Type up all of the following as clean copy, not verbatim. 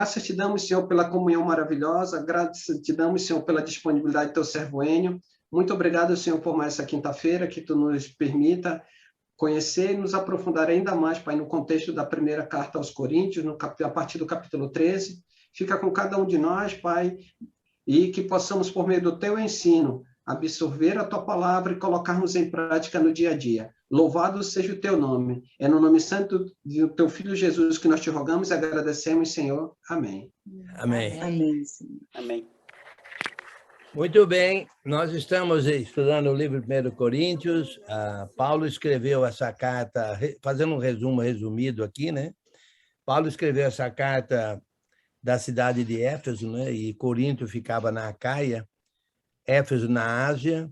Graças te damos, Senhor, pela comunhão maravilhosa, graças te damos, Senhor, pela disponibilidade do teu servo Enio. Muito obrigado, Senhor, por mais essa quinta-feira, que tu nos permita conhecer e nos aprofundar ainda mais, Pai, no contexto da primeira carta aos Coríntios, a partir do capítulo 13. Fica com cada um de nós, Pai, e que possamos, por meio do teu ensino, absorver a tua palavra e colocarmos em prática no dia a dia. Louvado seja o teu nome. É no nome santo do teu Filho Jesus que nós te rogamos e agradecemos, Senhor. Amém. Amém. Amém. Amém. Muito bem, nós estamos estudando o livro 1 Coríntios. Paulo escreveu essa carta, fazendo um resumido aqui, né? Paulo escreveu essa carta da cidade de Éfeso, né? E Corinto ficava na Acaia, Éfeso na Ásia,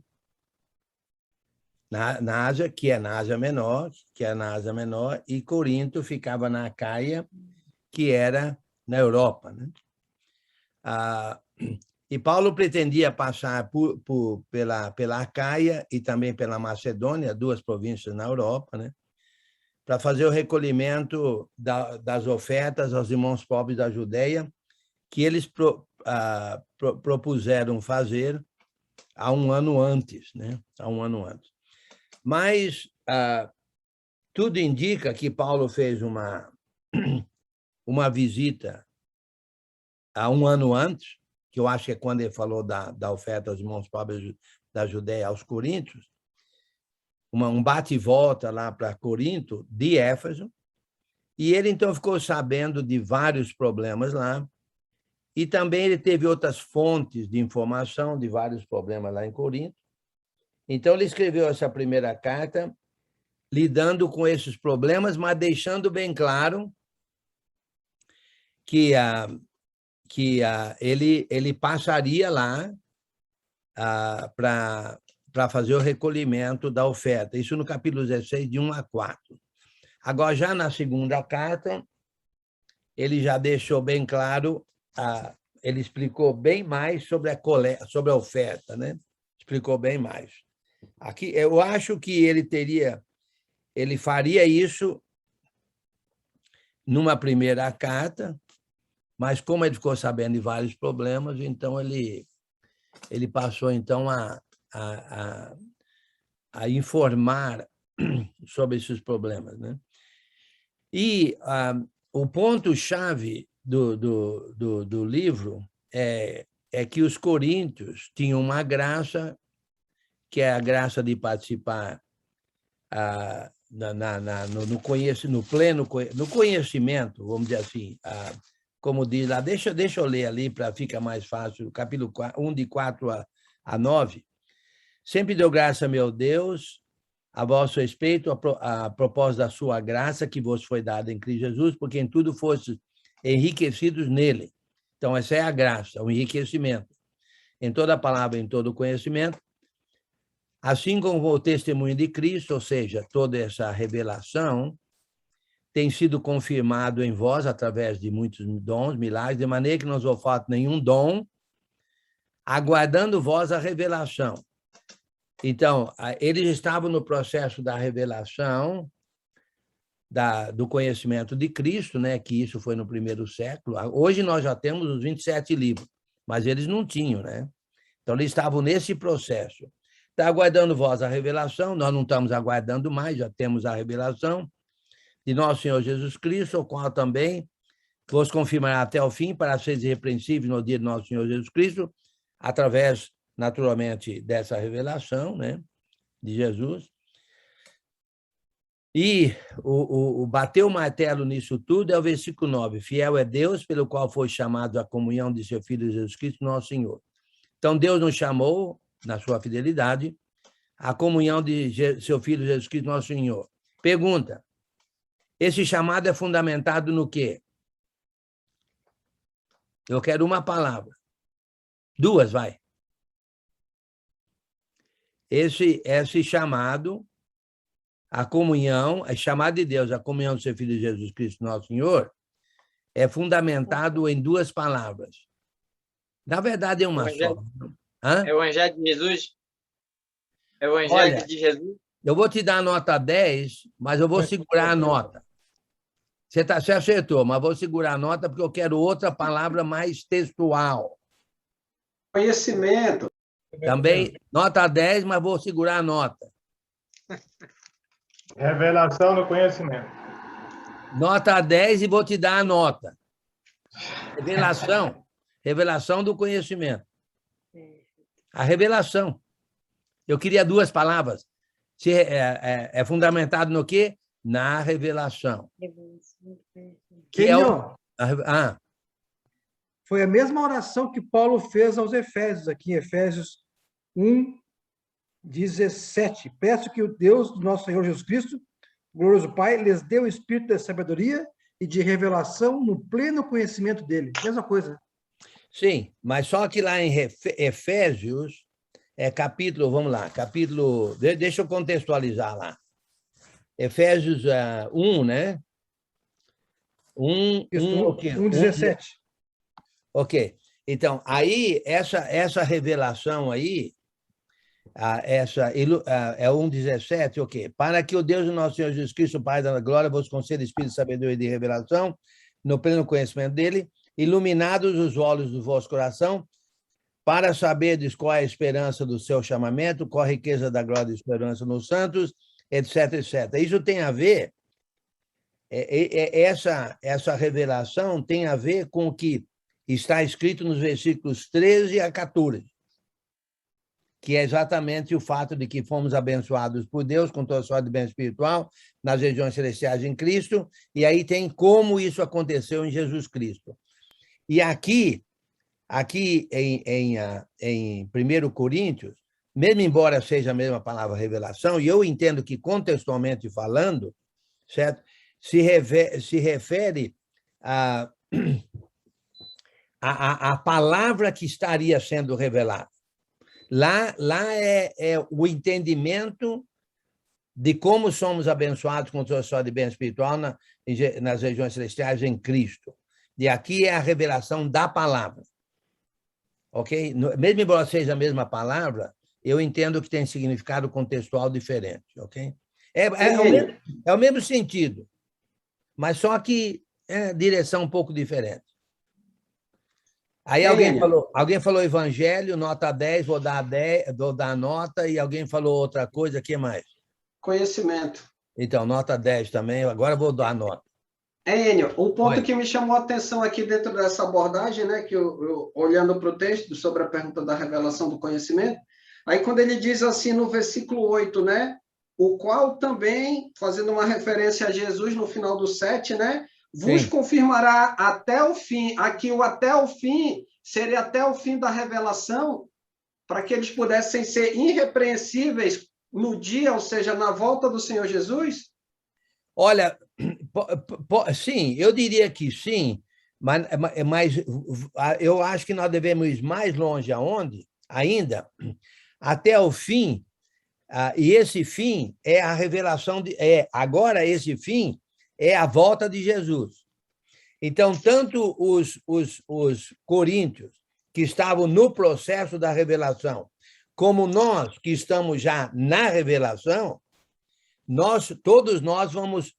na Ásia, que é na Ásia Menor, e Corinto ficava na Acaia, que era na Europa, né? E Paulo pretendia passar pela Acaia e também pela Macedônia, duas províncias na Europa, né, para fazer o recolhimento das ofertas aos irmãos pobres da Judeia, que eles propuseram fazer há um ano antes, né? Mas tudo indica que Paulo fez uma visita há um ano antes, que eu acho que é quando ele falou da oferta aos irmãos pobres da Judeia aos Coríntios, um bate e volta lá para Corinto, de Éfeso, e ele então ficou sabendo de vários problemas lá, e também ele teve outras fontes de informação de vários problemas lá em Corinto. Então ele escreveu essa primeira carta, lidando com esses problemas, mas deixando bem claro que ele passaria lá para fazer o recolhimento da oferta. Isso no capítulo 16, de 1 a 4. Agora, já na segunda carta, ele já deixou bem claro, ele explicou bem mais sobre a oferta, né? Explicou bem mais. Aqui, eu acho que ele faria isso numa primeira carta, mas como ele ficou sabendo de vários problemas, então ele passou então a informar sobre esses problemas, né? E o ponto-chave do livro é que os coríntios tinham uma graça, que é a graça de participar no conhecimento, vamos dizer assim, como diz lá, deixa eu ler ali para ficar mais fácil, capítulo 1, de 4 a 9. Sempre deu graça, meu Deus, a vosso respeito, a propósito da sua graça que vos foi dada em Cristo Jesus, porque em tudo fostes enriquecidos nele. Então, essa é a graça, o enriquecimento. Em toda palavra, em todo conhecimento, assim como o testemunho de Cristo, ou seja, toda essa revelação, tem sido confirmado em vós através de muitos dons, milagres, de maneira que não vos falta nenhum dom, aguardando vós a revelação. Então, eles estavam no processo da revelação do conhecimento de Cristo, né? Que isso foi no primeiro século. Hoje nós já temos os 27 livros, mas eles não tinham, né? Então, eles estavam nesse processo. Está aguardando vós a revelação, nós não estamos aguardando mais, já temos a revelação de nosso Senhor Jesus Cristo, o qual também vos confirmará até o fim, para seres irrepreensíveis no dia de nosso Senhor Jesus Cristo, através, naturalmente, dessa revelação, né, de Jesus. E o bater o martelo nisso tudo é o versículo 9. Fiel é Deus, pelo qual foi chamado a comunhão de seu Filho Jesus Cristo, nosso Senhor. Então, Deus nos chamou, na sua fidelidade, a comunhão de seu Filho Jesus Cristo, nosso Senhor. Pergunta: esse chamado é fundamentado no quê? Eu quero uma palavra. Duas, vai. Esse chamado, a comunhão, a chamada de Deus, a comunhão do seu Filho Jesus Cristo, nosso Senhor, é fundamentado em duas palavras. Na verdade, é uma só. Hã? É o Evangelho de Jesus? É o Evangelho Olha, de Jesus? eu vou te dar a nota 10, mas eu vou segurar a nota. Você acertou, mas vou segurar a nota porque eu quero outra palavra mais textual. Conhecimento. Também, nota 10, mas vou segurar a nota. Revelação do conhecimento. Nota 10 e vou te dar a nota. Revelação do conhecimento. A revelação. Eu queria duas palavras. É fundamentado no quê? Na revelação. Que é o... Foi a mesma oração que Paulo fez aos Efésios, aqui em Efésios 1:17. Peço que o Deus do nosso Senhor Jesus Cristo, glorioso Pai, lhes dê o espírito de sabedoria e de revelação no pleno conhecimento dele. Mesma coisa. Sim, mas só que lá em Efésios, capítulo, vamos lá, capítulo... Deixa eu contextualizar lá. Efésios 1, né? 1:17. Ok. Então, aí, essa revelação aí, é 1:17, ok. Para que o Deus do nosso Senhor Jesus Cristo, Pai da glória, vos conceda espírito de sabedoria e de revelação, no pleno conhecimento dele, iluminados os olhos do vosso coração, para saberdes qual é a esperança do seu chamamento, qual a riqueza da glória e esperança nos santos, etc, etc. Isso tem a ver, essa revelação tem a ver com o que está escrito nos versículos 13 a 14, que é exatamente o fato de que fomos abençoados por Deus com toda sorte de bem espiritual nas regiões celestiais em Cristo, e aí tem como isso aconteceu em Jesus Cristo. E aqui em 1 Coríntios, mesmo embora seja a mesma palavra revelação, e eu entendo que contextualmente falando, certo? Se refere a palavra que estaria sendo revelada. Lá é o entendimento de como somos abençoados com toda sorte de bem espiritual nas regiões celestiais em Cristo. E aqui é a revelação da palavra. Ok? Mesmo embora seja a mesma palavra, eu entendo que tem significado contextual diferente. Ok? É o mesmo sentido, mas só que é direção um pouco diferente. Aí alguém falou evangelho, nota 10, vou dar nota, e alguém falou outra coisa, o que mais? Conhecimento. Então, nota 10 também, agora vou dar nota. Enio, um ponto que me chamou a atenção aqui dentro dessa abordagem, né, que eu olhando para o texto sobre a pergunta da revelação do conhecimento, aí quando ele diz assim no versículo 8, né, o qual também, fazendo uma referência a Jesus no final do 7, né, vos confirmará até o fim. Aqui o até o fim seria até o fim da revelação, para que eles pudessem ser irrepreensíveis no dia, ou seja, na volta do Senhor Jesus? Olha, sim, eu diria que sim, mas eu acho que nós devemos ir mais longe aonde, ainda, até o fim, e esse fim é a revelação, agora esse fim é a volta de Jesus. Então, tanto os coríntios, que estavam no processo da revelação, como nós, que estamos já na revelação, todos nós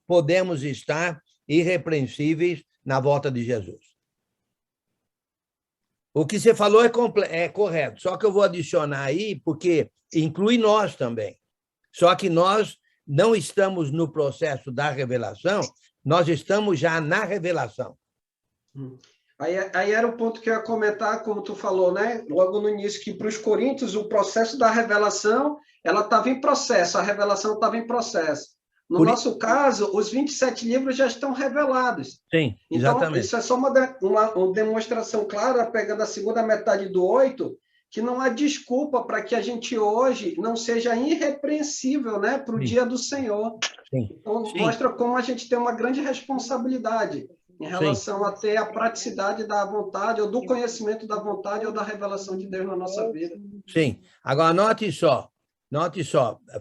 podemos estar irrepreensíveis na volta de Jesus. O que você falou é correto, só que eu vou adicionar aí, porque inclui nós também. Só que nós não estamos no processo da revelação, nós estamos já na revelação. Aí era o ponto que eu ia comentar, como tu falou, né? Logo no início, que para os coríntios o processo da revelação, ela estava em processo, a revelação estava em processo. No nosso caso, os 27 livros já estão revelados. Sim, exatamente. Então, isso é só uma demonstração clara, pegando a segunda metade do 8, que não há desculpa para que a gente hoje não seja irrepreensível, né, para o dia do Senhor. Sim. Então, mostra como a gente tem uma grande responsabilidade em relação a ter a praticidade da vontade, ou do conhecimento da vontade, ou da revelação de Deus na nossa vida. Sim. Agora, note só,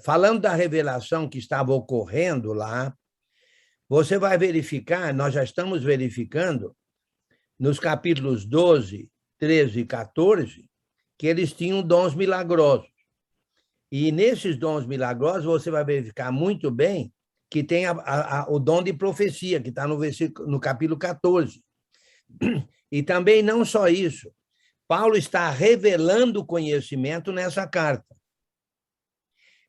falando da revelação que estava ocorrendo lá, você vai verificar, nós já estamos verificando, nos capítulos 12, 13 e 14, que eles tinham dons milagrosos. E nesses dons milagrosos, você vai verificar muito bem que tem o dom de profecia, que está no capítulo 14. E também não só isso, Paulo está revelando conhecimento nessa carta.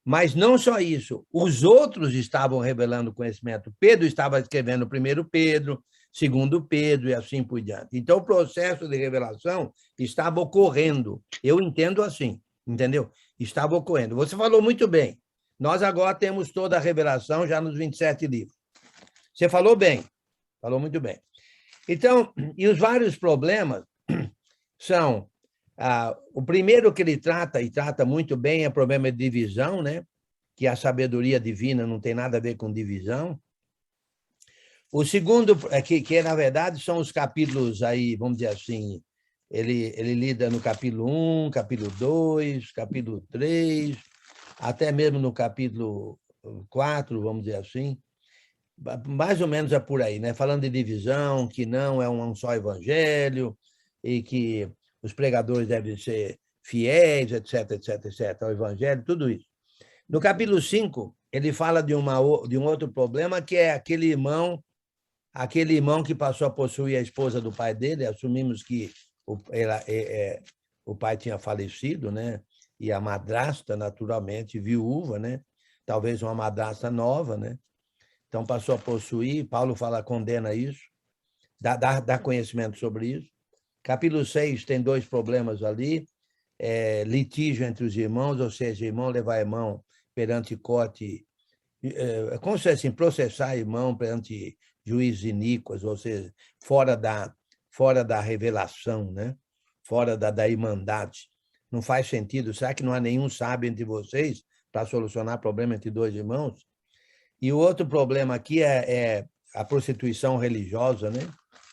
Mas não só isso, os outros estavam revelando conhecimento. Pedro estava escrevendo primeiro Pedro, segundo Pedro e assim por diante. Então, o processo de revelação estava ocorrendo. Eu entendo assim, entendeu? Estava ocorrendo. Você falou muito bem. Nós agora temos toda a revelação já nos 27 livros. Você falou bem, falou muito bem. Então, e os vários problemas são... o primeiro que ele trata, e trata muito bem, é o problema de divisão, né? Que a sabedoria divina não tem nada a ver com divisão. O segundo, que na verdade são os capítulos aí, vamos dizer assim, ele lida no capítulo 1, capítulo 2, capítulo 3, até mesmo no capítulo 4, vamos dizer assim. Mais ou menos é por aí, né? Falando de divisão, que não é um só evangelho, e que os pregadores devem ser fiéis, etc, etc, etc, ao evangelho, tudo isso. No capítulo 5, ele fala de um outro problema, que é aquele irmão que passou a possuir a esposa do pai dele. Assumimos que o pai tinha falecido, né? E a madrasta, naturalmente, viúva, né? Talvez uma madrasta nova, né? Então, passou a possuir. Paulo condena isso, dá conhecimento sobre isso. Capítulo 6 tem 2 problemas ali, litígio entre os irmãos, ou seja, irmão levar irmão perante corte, como se assim, processar irmão perante juízes iníquos, ou seja, fora da revelação, né? Fora da irmandade. Não faz sentido. Será que não há nenhum sábio entre vocês para solucionar problema entre 2 irmãos? E o outro problema aqui é a prostituição religiosa, né?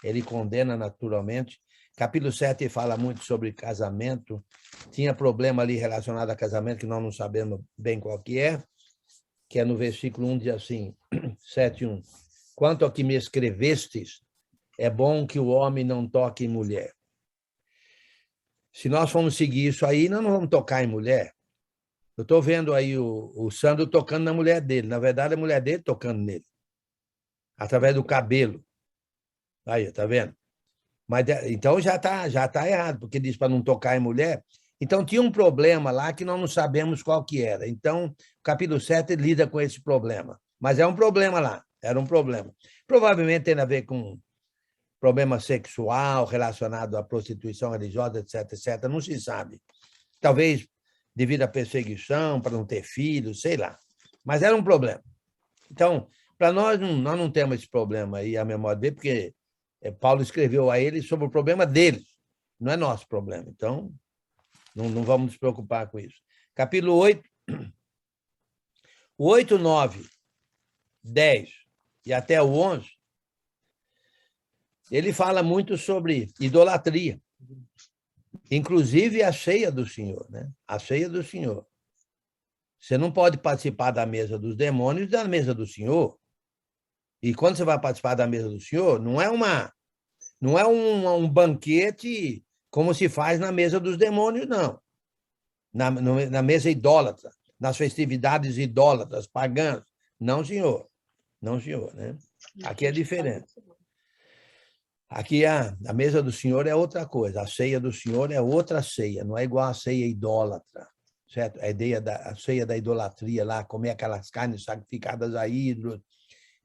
Ele condena naturalmente. Capítulo 7 fala muito sobre casamento. Tinha problema ali relacionado a casamento, que nós não sabemos bem qual que é no versículo 1, diz assim, 7:1. Quanto ao que me escrevestes, é bom que o homem não toque em mulher. Se nós formos seguir isso aí, nós não vamos tocar em mulher. Eu estou vendo aí o Sandro tocando na mulher dele. Na verdade, a mulher dele tocando nele, através do cabelo. Aí, está vendo? Mas, então já tá errado, porque diz para não tocar em mulher. Então tinha um problema lá que nós não sabemos qual que era. Então, o capítulo 7 lida com esse problema. Mas é um problema lá, era um problema. Provavelmente tem a ver com problema sexual relacionado à prostituição religiosa, etc, etc. Não se sabe. Talvez devido à perseguição, para não ter filhos, sei lá. Mas era um problema. Então, para nós não temos esse problema aí, a memória dele, porque Paulo escreveu a ele sobre o problema deles, não é nosso problema. Então, não vamos nos preocupar com isso. Capítulo 8, 8, 9, 10 e até o 11, ele fala muito sobre idolatria, inclusive a ceia do Senhor, né? A ceia do Senhor. Você não pode participar da mesa dos demônios e da mesa do Senhor. E quando você vai participar da mesa do Senhor, não é um banquete como se faz na mesa dos demônios, não. Na mesa idólatra, nas festividades idólatras, pagãs. Não, senhor. Não, senhor, né? Aqui é diferente. Aqui a mesa do Senhor é outra coisa. A ceia do Senhor é outra ceia, não é igual a ceia idólatra, certo? A ideia a ceia da idolatria lá, comer aquelas carnes sacrificadas a ídolos,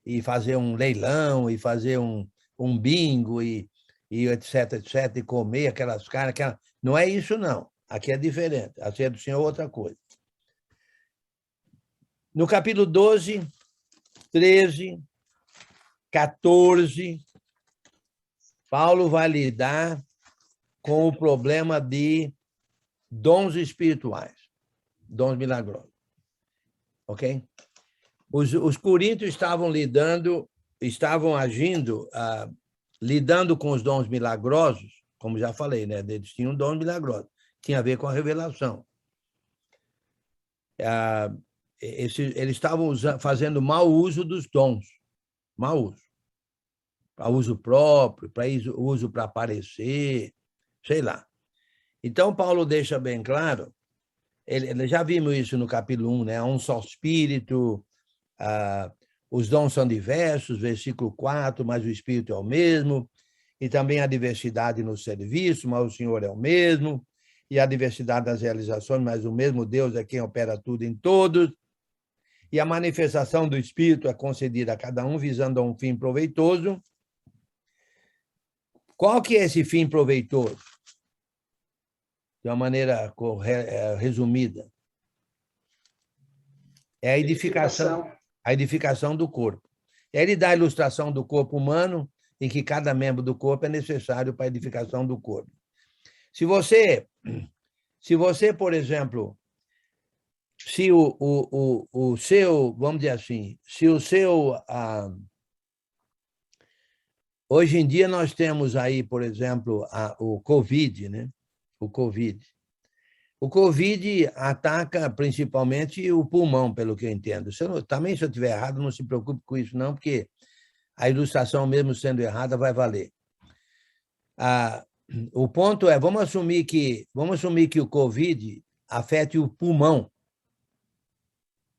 e fazer um leilão, e fazer um bingo, e etc, etc, e comer aquelas carnes. Não é isso, não. Aqui é diferente. A ceia do Senhor é outra coisa. No capítulo 12, 13, 14, Paulo vai lidar com o problema de dons espirituais, dons milagrosos. Ok? Os coríntios estavam agindo, lidando com os dons milagrosos, como já falei, né? Eles tinham dons milagrosos, tinha a ver com a revelação. Eles estavam fazendo mau uso dos dons, mau uso. Para uso próprio, para uso para aparecer, sei lá. Então, Paulo deixa bem claro, já vimos isso no capítulo 1, né? Um só espírito, os dons são diversos, versículo 4, mas o Espírito é o mesmo, e também a diversidade no serviço, mas o Senhor é o mesmo, e a diversidade das realizações, mas o mesmo Deus é quem opera tudo em todos, e a manifestação do Espírito é concedida a cada um visando a um fim proveitoso. Qual que é esse fim proveitoso? De uma maneira resumida. É a edificação do corpo. Ele dá a ilustração do corpo humano, em que cada membro do corpo é necessário para a edificação do corpo. Se você, por exemplo, se o seu, vamos dizer assim, se o seu... hoje em dia nós temos aí, por exemplo, o Covid, né? O Covid. O Covid ataca principalmente o pulmão, pelo que eu entendo. Também, se eu estiver errado, não se preocupe com isso, não, porque a ilustração, mesmo sendo errada, vai valer. O ponto é, vamos assumir que o Covid afete o pulmão.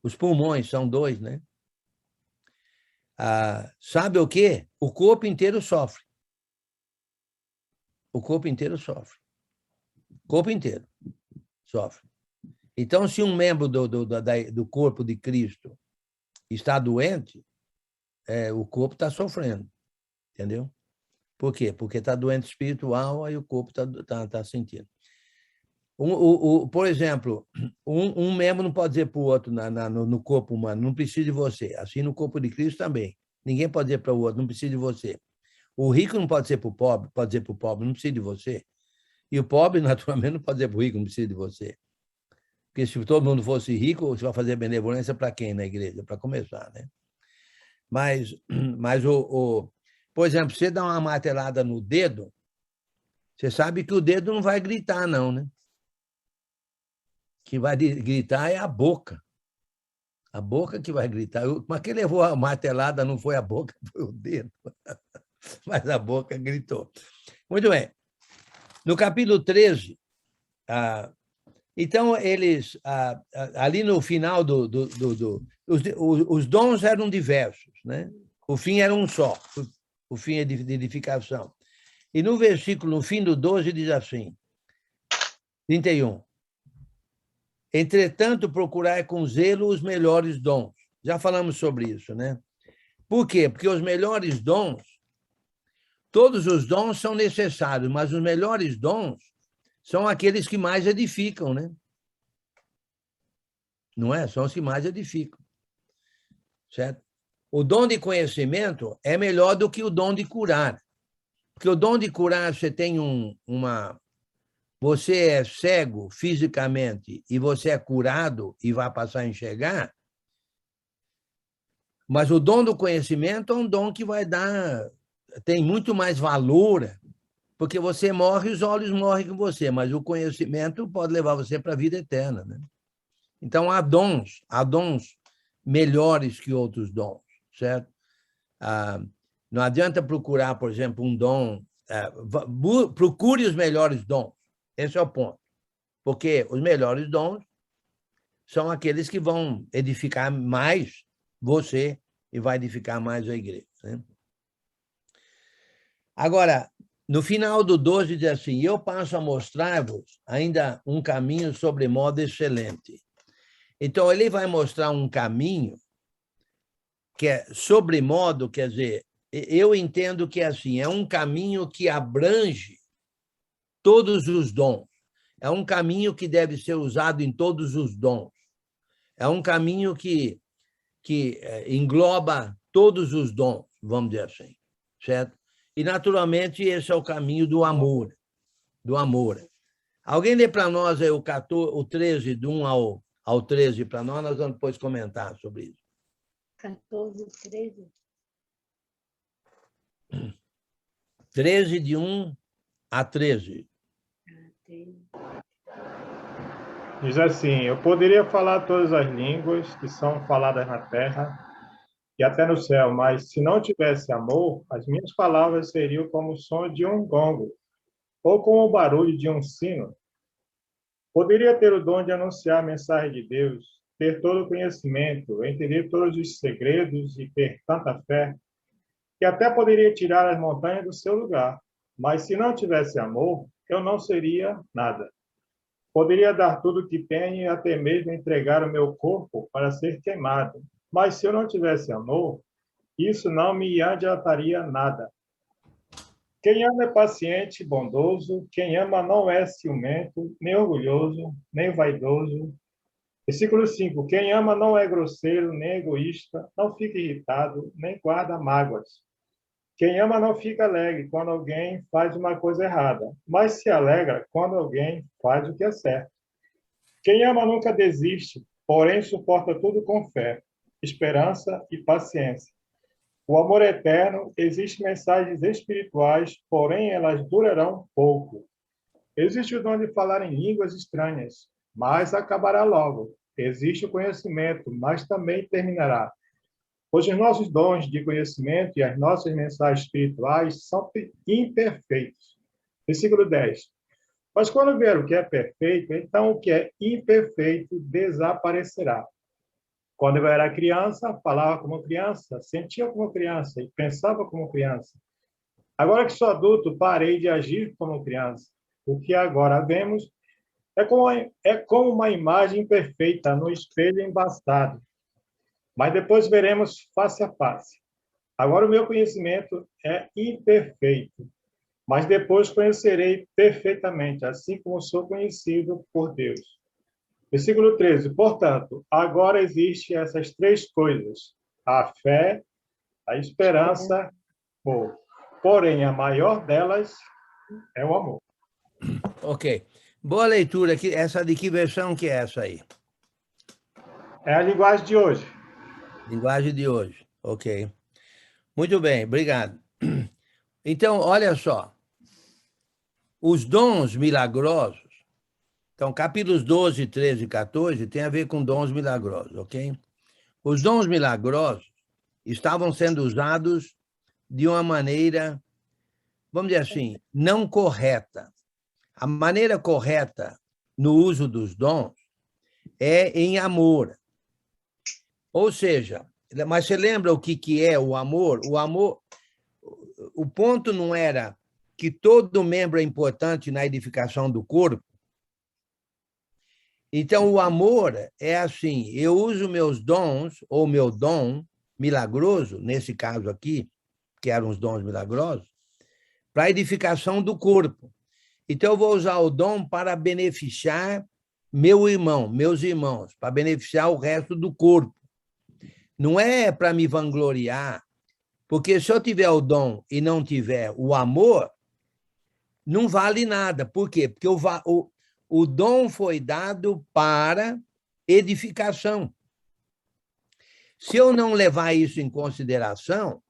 Os pulmões são 2, né? Sabe o quê? O corpo inteiro sofre. O corpo inteiro sofre. O corpo inteiro sofre. Então, se um membro do corpo de Cristo está doente, o corpo está sofrendo, entendeu? Por quê? Porque está doente espiritual, aí o corpo está sentindo. Por exemplo, um membro não pode dizer para o outro no corpo humano, não precisa de você. Assim, no corpo de Cristo também. Ninguém pode dizer para o outro, não precisa de você. O rico não pode dizer para o pobre, pode dizer para o pobre, não precisa de você. E o pobre, naturalmente, não pode dizer para o rico, não precisa de você. Porque se todo mundo fosse rico, você vai fazer benevolência para quem na igreja? Para começar, né? Mas por exemplo, você dá uma martelada no dedo, você sabe que o dedo não vai gritar, não, né? Que vai gritar é a boca. A boca que vai gritar. Mas quem levou a martelada não foi a boca, foi o dedo. Mas a boca gritou. Muito bem. No capítulo 13, então, eles, ali no final os dons eram diversos, né? O fim era um só, o fim é de edificação. E no versículo, no fim do 12, diz assim, 31. Entretanto, procurai com zelo os melhores dons. Já falamos sobre isso, né? Por quê? Porque os melhores dons, todos os dons são necessários, mas os melhores dons são aqueles que mais edificam, né? Não é? São os que mais edificam. Certo? O dom de conhecimento é melhor do que o dom de curar. Porque o dom de curar, você tem você é cego fisicamente e você é curado e vai passar a enxergar, mas o dom do conhecimento é um dom que tem muito mais valor, porque você morre, os olhos morrem com você, mas o conhecimento pode levar você para a vida eterna, né? Então, há dons melhores que outros dons, certo? Não adianta procurar, por exemplo, um dom... procure os melhores dons. Esse é o ponto. Porque os melhores dons são aqueles que vão edificar mais você e vai edificar mais a igreja, né? Agora, no final do 12, diz assim, eu passo a mostrar-vos ainda um caminho sobremodo excelente. Então, ele vai mostrar um caminho que é sobremodo, quer dizer, eu entendo que é assim, é um caminho que abrange todos os dons. É um caminho que deve ser usado em todos os dons. É um caminho que engloba todos os dons, vamos dizer assim, certo? E, naturalmente, esse é o caminho do amor. Do amor. Alguém lê para nós aí o 13, do 1 ao 13 para nós vamos depois comentar sobre isso. 14, 13. 13, de 1 a 13. Diz assim, eu poderia falar todas as línguas que são faladas na terra e até no céu, mas se não tivesse amor, as minhas palavras seriam como o som de um gongo ou como o barulho de um sino. Poderia ter o dom de anunciar a mensagem de Deus, ter todo o conhecimento, entender todos os segredos e ter tanta fé, que até poderia tirar as montanhas do seu lugar. Mas se não tivesse amor, eu não seria nada. Poderia dar tudo o que tenho e até mesmo entregar o meu corpo para ser queimado. Mas se eu não tivesse amor, isso não me adiantaria nada. Quem ama é paciente e bondoso, quem ama não é ciumento, nem orgulhoso, nem vaidoso. Versículo 5. Quem ama não é grosseiro, nem egoísta, não fica irritado, nem guarda mágoas. Quem ama não fica alegre quando alguém faz uma coisa errada, mas se alegra quando alguém faz o que é certo. Quem ama nunca desiste, porém suporta tudo com fé, esperança e paciência. O amor é eterno, existem mensagens espirituais, porém elas durarão pouco. Existe o dom de falar em línguas estranhas, mas acabará logo. Existe o conhecimento, mas também terminará. Pois os nossos dons de conhecimento e as nossas mensagens espirituais são imperfeitos. Versículo 10. Mas quando vier o que é perfeito, então o que é imperfeito desaparecerá. Quando eu era criança, falava como criança, sentia como criança e pensava como criança. Agora que sou adulto, parei de agir como criança. O que agora vemos é como uma imagem perfeita no espelho embastado. Mas depois veremos face a face. Agora o meu conhecimento é imperfeito, mas depois conhecerei perfeitamente, assim como sou conhecido por Deus. Versículo 13. Portanto, agora existem essas três coisas: a fé, a esperança, o amor. Porém, a maior delas é o amor. Ok. Boa leitura aqui. Essa de que versão que é essa aí? É a linguagem de hoje. Linguagem de hoje. Ok. Muito bem, obrigado. Então, olha só. Os dons milagrosos. Então, capítulos 12, 13 e 14 tem a ver com dons milagrosos, ok? Os dons milagrosos estavam sendo usados de uma maneira, vamos dizer assim, não correta. A maneira correta no uso dos dons é em amor. Ou seja, mas você lembra o que é o amor? O amor, o ponto não era que todo membro é importante na edificação do corpo. Então, o amor é assim, eu uso meus dons, ou meu dom milagroso, nesse caso aqui, que eram os dons milagrosos, para a edificação do corpo. Então, eu vou usar o dom para beneficiar meu irmão, meus irmãos, para beneficiar o resto do corpo. Não é para me vangloriar, porque se eu tiver o dom e não tiver o amor, não vale nada. Por quê? Porque o dom foi dado para edificação. Se eu não levar isso em consideração,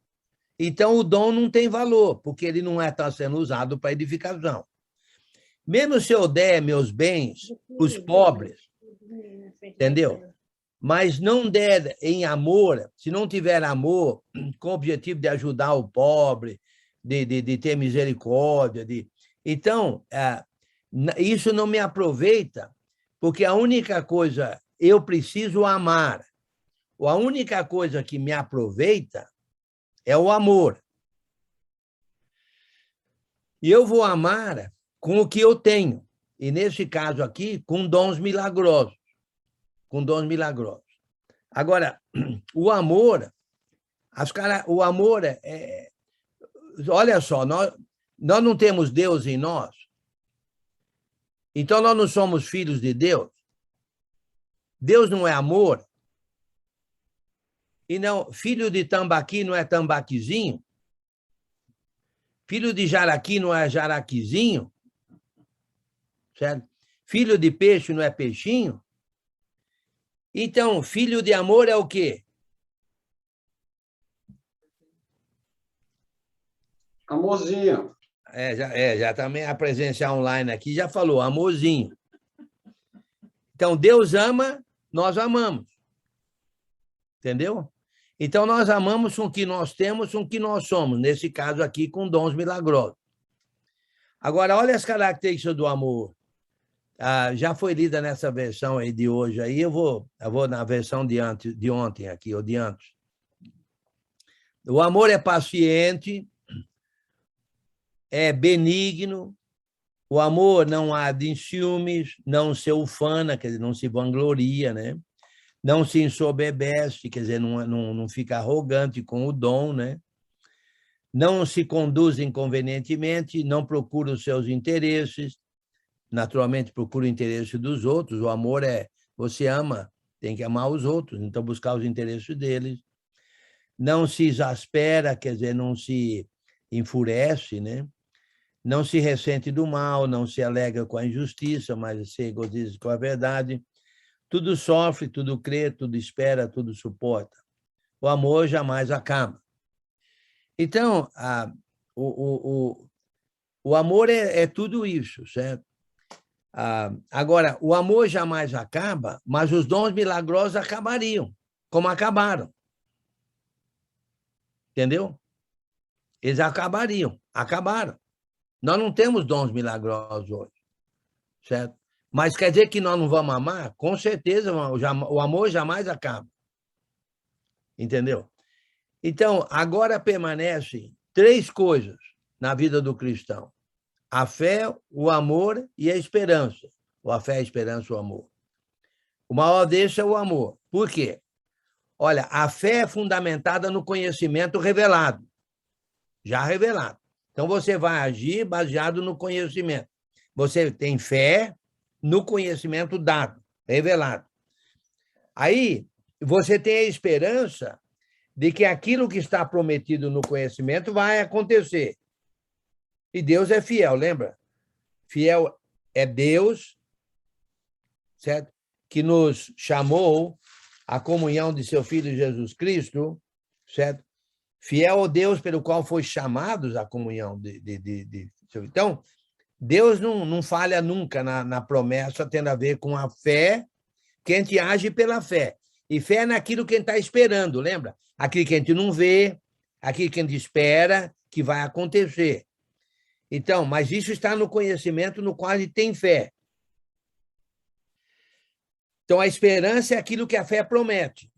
então o dom não tem valor, porque ele não está sendo usado para edificação. Mesmo se eu der meus bens para os pobres, entendeu? Mas não der em amor, se não tiver amor, com o objetivo de ajudar o pobre, de ter misericórdia, então, isso não me aproveita, porque a única coisa, eu preciso amar. A única coisa que me aproveita é o amor. E eu vou amar com o que eu tenho. E, nesse caso aqui, com dons milagrosos. Com dons milagrosos. Agora, o amor, o amor olha só, nós não temos Deus em nós. Então, nós não somos filhos de Deus. Deus não é amor. E não, filho de tambaqui não é tambaquizinho. Filho de jaraqui não é jaraquizinho. Certo? Filho de peixe não é peixinho. Então, filho de amor é o quê? Amorzinho. Já também a presença online aqui já falou, amorzinho. Então, Deus ama, nós amamos. Entendeu? Então, nós amamos com o que nós temos, com o que nós somos. Nesse caso aqui, com dons milagrosos. Agora, olha as características do amor. já foi lida nessa versão aí de hoje, aí eu vou na versão de ontem aqui, ou de antes. O amor é paciente, é benigno, o amor não há de ciúmes, não se ufana, quer dizer, não se vangloria, né? Não se ensoberbece, quer dizer, não fica arrogante com o dom, né? Não se conduz inconvenientemente, não procura os seus interesses, naturalmente procura o interesse dos outros. O amor você ama, tem que amar os outros, então buscar os interesses deles. Não se exaspera, quer dizer, não se enfurece, né? Não se ressente do mal, não se alegra com a injustiça, mas se regozija com a verdade. Tudo sofre, tudo crê, tudo espera, tudo suporta. O amor jamais acaba. Então, o amor é tudo isso, certo? Agora, o amor jamais acaba, mas os dons milagrosos acabariam, como acabaram. Entendeu? Eles acabariam, acabaram. Nós não temos dons milagrosos hoje, certo? Mas quer dizer que nós não vamos amar? Com certeza, o amor jamais acaba. Entendeu? Então, agora permanecem 3 coisas na vida do cristão: a fé, o amor e a esperança. Ou a fé, a esperança, o amor. O maior desses é o amor. Por quê? Olha, a fé é fundamentada no conhecimento revelado. Já revelado. Então, você vai agir baseado no conhecimento. Você tem fé no conhecimento dado, revelado. Aí, você tem a esperança de que aquilo que está prometido no conhecimento vai acontecer. E Deus é fiel, lembra? Fiel é Deus, certo? Que nos chamou à comunhão de seu Filho Jesus Cristo, certo? Fiel ao Deus pelo qual foi chamados à comunhão de seu. Então, Deus não falha nunca na promessa, tendo a ver com a fé, que a gente age pela fé. E fé é naquilo que a gente está esperando, lembra? Aquilo que a gente não vê, aquilo que a gente espera que vai acontecer. Então, mas isso está no conhecimento no qual a gente tem fé. Então, a esperança é aquilo que a fé promete.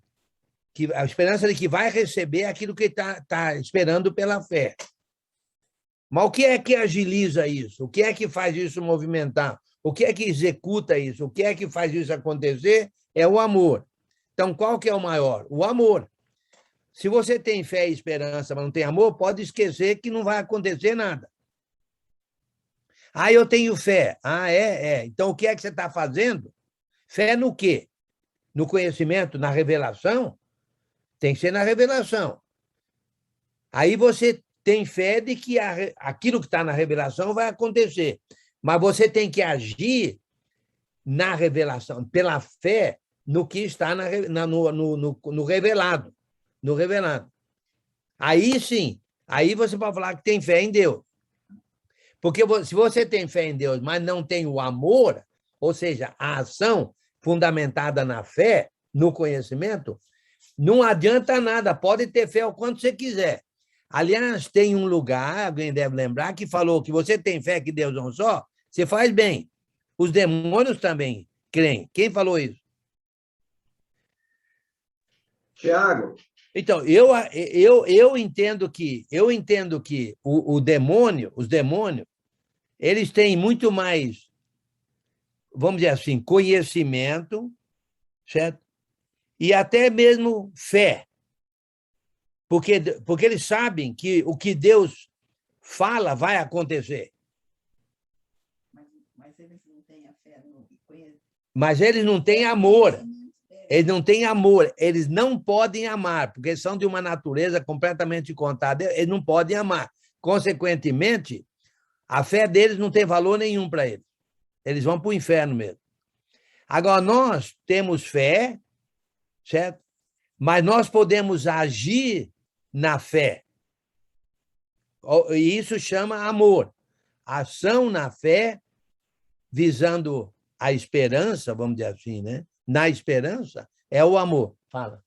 A esperança de que vai receber aquilo que está esperando pela fé. Mas o que é que agiliza isso? O que é que faz isso movimentar? O que é que executa isso? O que é que faz isso acontecer? É o amor. Então, qual que é o maior? O amor. Se você tem fé e esperança, mas não tem amor, pode esquecer que não vai acontecer nada. Eu tenho fé. Então, o que é que você está fazendo? Fé no quê? No conhecimento, na revelação? Tem que ser na revelação. Aí você tem fé de que aquilo que está na revelação vai acontecer. Mas você tem que agir na revelação, pela fé, no que está no revelado. No revelado. Aí sim, aí você pode falar que tem fé em Deus. Porque se você tem fé em Deus, mas não tem o amor, ou seja, a ação fundamentada na fé, no conhecimento, não adianta nada, pode ter fé o quanto você quiser. Aliás, tem um lugar, alguém deve lembrar, que falou que você tem fé que Deus é um só, você faz bem. Os demônios também creem. Quem falou isso? Tiago. Então, eu entendo que os demônios, eles têm muito mais, vamos dizer assim, conhecimento, certo? E até mesmo fé. Porque eles sabem que o que Deus fala vai acontecer. Mas eles não têm a fé no conhecimento. Mas eles não têm amor. Eles não têm amor. Eles não podem amar, porque eles são de uma natureza completamente contrária. Eles não podem amar. Consequentemente, a fé deles não tem valor nenhum para eles. Eles vão para o inferno mesmo. Agora, nós temos fé, certo? Mas nós podemos agir na fé. E isso chama amor. Ação na fé, visando a esperança, vamos dizer assim, né? Na esperança, é o amor. Fala.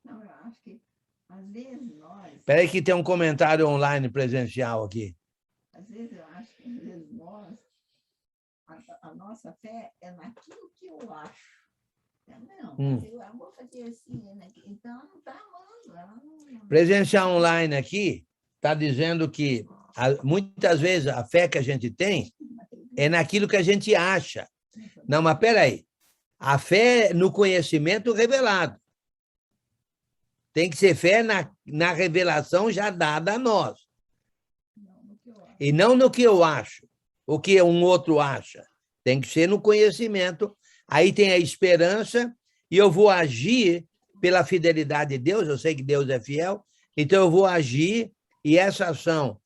Não, eu acho que, às vezes, nós... Espera aí que tem um comentário online presencial aqui. Às vezes, eu acho que, às vezes, nós a nossa fé é naquilo que eu acho. Não, eu vou fazer assim, né? Então ela não está amando. Ela não... Presencial online aqui está dizendo que muitas vezes a fé que a gente tem é naquilo que a gente acha. Não, mas peraí. A fé no conhecimento revelado. Tem que ser fé na revelação já dada a nós. E não no que eu acho, o que um outro acha. Tem que ser no conhecimento. Aí tem a esperança e eu vou agir pela fidelidade de Deus. Eu sei que Deus é fiel, então eu vou agir e essa ação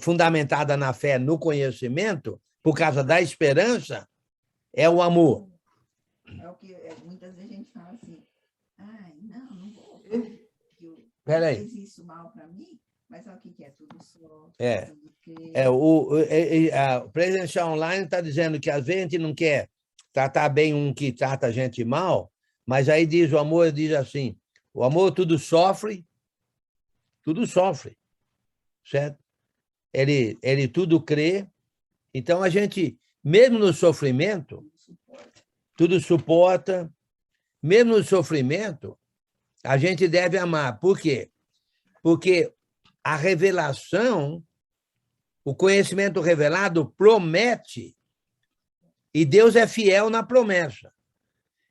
fundamentada na fé, no conhecimento, por causa da esperança, é o amor. É o que muitas vezes a gente fala assim, ai, não vou. Espera aí. Fez isso mal para mim, mas olha o que é tudo só. O presencial online está dizendo que às vezes a gente não quer tratar bem um que trata a gente mal, mas aí diz o amor, diz assim, o amor tudo sofre, certo? Ele tudo crê, então a gente, mesmo no sofrimento, tudo suporta, mesmo no sofrimento, a gente deve amar. Por quê? Porque a revelação, o conhecimento revelado promete, e Deus é fiel na promessa.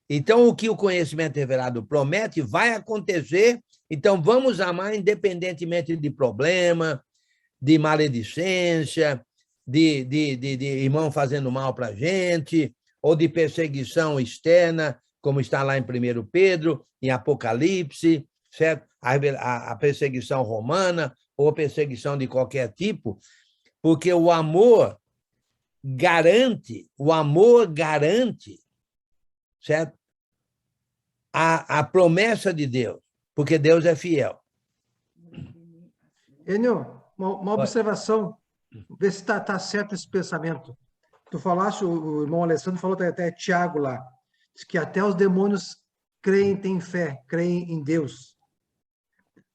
Então, o que o conhecimento revelado promete vai acontecer, então vamos amar independentemente de problema, de maledicência, de irmão fazendo mal para a gente, ou de perseguição externa, como está lá em 1 Pedro, em Apocalipse, certo? A perseguição romana, ou perseguição de qualquer tipo, porque o amor garante, certo? A promessa de Deus, porque Deus é fiel. Enio, uma observação, ver se está certo esse pensamento. Tu falaste, o irmão Alessandro falou até Tiago lá, diz que até os demônios creem, têm fé, creem em Deus.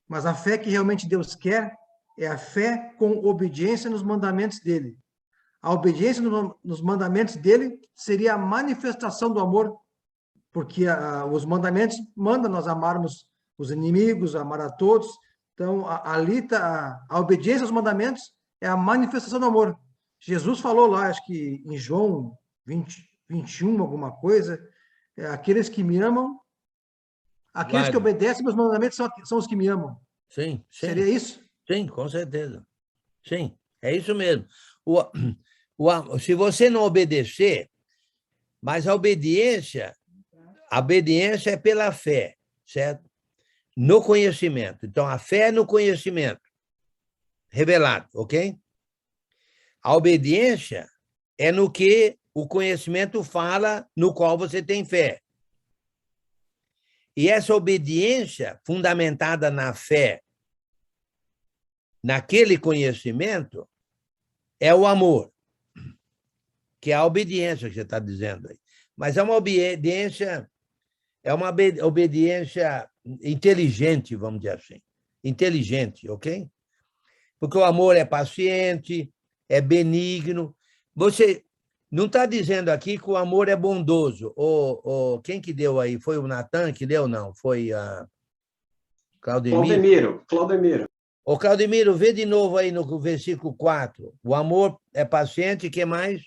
Mas a fé que realmente Deus quer é a fé com obediência nos mandamentos dele. A obediência nos mandamentos dele seria a manifestação do amor, porque os mandamentos mandam nós amarmos os inimigos, amar a todos. Então, ali está a obediência aos mandamentos é a manifestação do amor. Jesus falou lá, acho que em João 21, alguma coisa, aqueles que me amam, aqueles que obedecem meus mandamentos são os que me amam. Sim. Seria isso? Sim, com certeza. Sim, é isso mesmo. Se você não obedecer, mas a obediência é pela fé, certo? No conhecimento. Então, a fé é no conhecimento revelado, ok? A obediência é no que o conhecimento fala, no qual você tem fé. E essa obediência fundamentada na fé, naquele conhecimento, é o amor, que é a obediência que você está dizendo aí. Mas é uma obediência inteligente, vamos dizer assim. Inteligente, ok? Porque o amor é paciente, é benigno. Você não está dizendo aqui que o amor é bondoso. Quem que deu aí? Foi o Natan que deu? Não, foi a Claudemiro. Ô, Claudemiro, vê de novo aí no versículo 4. O amor é paciente, o que mais?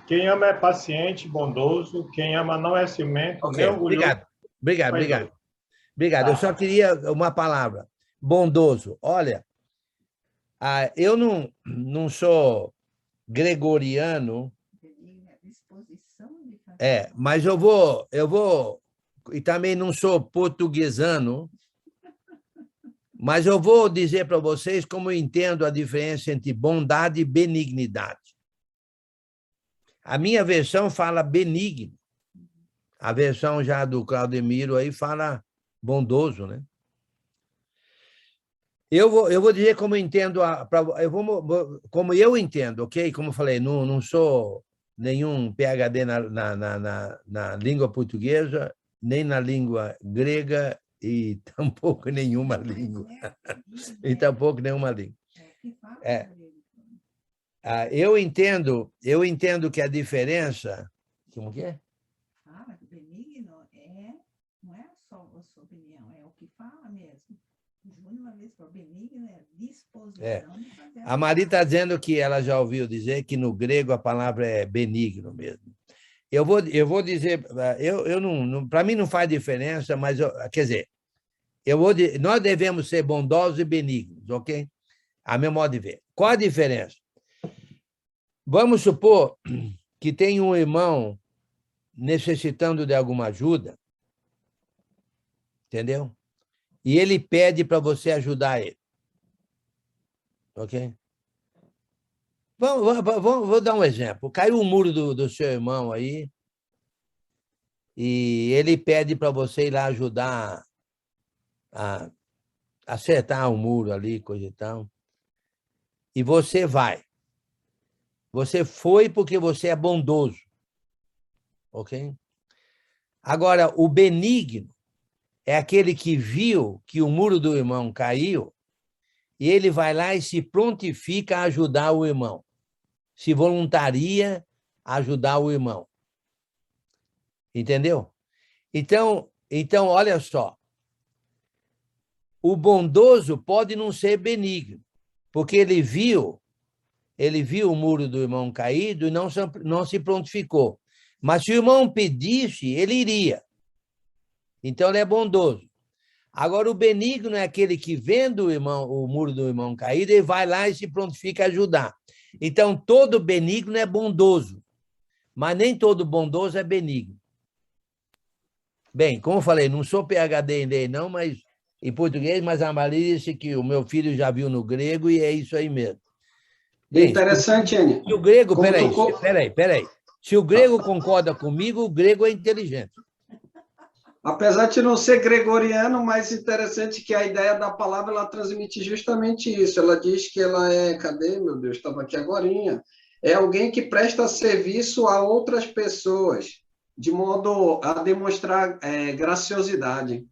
Quem ama é paciente, bondoso. Quem ama não é ciumento, nem orgulhoso. Obrigado. Eu só queria uma palavra. Bondoso. Olha, eu não sou gregoriano, mas eu vou, e também não sou portuguesano, mas eu vou dizer para vocês como eu entendo a diferença entre bondade e benignidade. A minha versão fala benigno. A versão já do Claudemiro aí fala bondoso, né? Eu vou dizer como eu entendo, como eu entendo, ok? Como eu falei, não sou nenhum PhD na língua portuguesa, nem na língua grega, e tampouco nenhuma língua. eu entendo que a diferença... Como que é? Fala que benigno não é só a sua opinião, é o que fala mesmo. O Júnior uma vez falou, benigno é disposição de fazer A Mari está dizendo que ela já ouviu dizer que no grego a palavra é benigno mesmo. Eu vou dizer, para mim não faz diferença, mas, quer dizer, nós devemos ser bondosos e benignos, ok? A meu modo de ver. Qual a diferença? Vamos supor que tem um irmão necessitando de alguma ajuda, entendeu? E ele pede para você ajudar ele. Ok? Vou dar um exemplo. Caiu o muro do seu irmão aí e ele pede para você ir lá ajudar a acertar o muro ali, coisa e tal. E você vai. Você foi porque você é bondoso. Ok? Agora, o benigno é aquele que viu que o muro do irmão caiu e ele vai lá e se prontifica a ajudar o irmão. Se voluntaria a ajudar o irmão. Entendeu? Então, olha só. O bondoso pode não ser benigno, porque ele viu o muro do irmão caído e não se prontificou. Mas se o irmão pedisse, ele iria. Então, ele é bondoso. Agora, o benigno é aquele que, vendo o muro do irmão caído, ele vai lá e se prontifica a ajudar. Então, todo benigno é bondoso, mas nem todo bondoso é benigno. Bem, como eu falei, não sou PhD em lei, não, mas em português, mas a Maria disse que o meu filho já viu no grego e é isso aí mesmo. Bem, interessante, Enio. Se o grego, peraí. Se o grego concorda comigo, o grego é inteligente. Apesar de não ser gregoriano, mas interessante que a ideia da palavra ela transmite justamente isso. Ela diz que ela é, cadê, meu Deus, estava aqui agorinha. É alguém que presta serviço a outras pessoas, de modo a demonstrar graciosidade.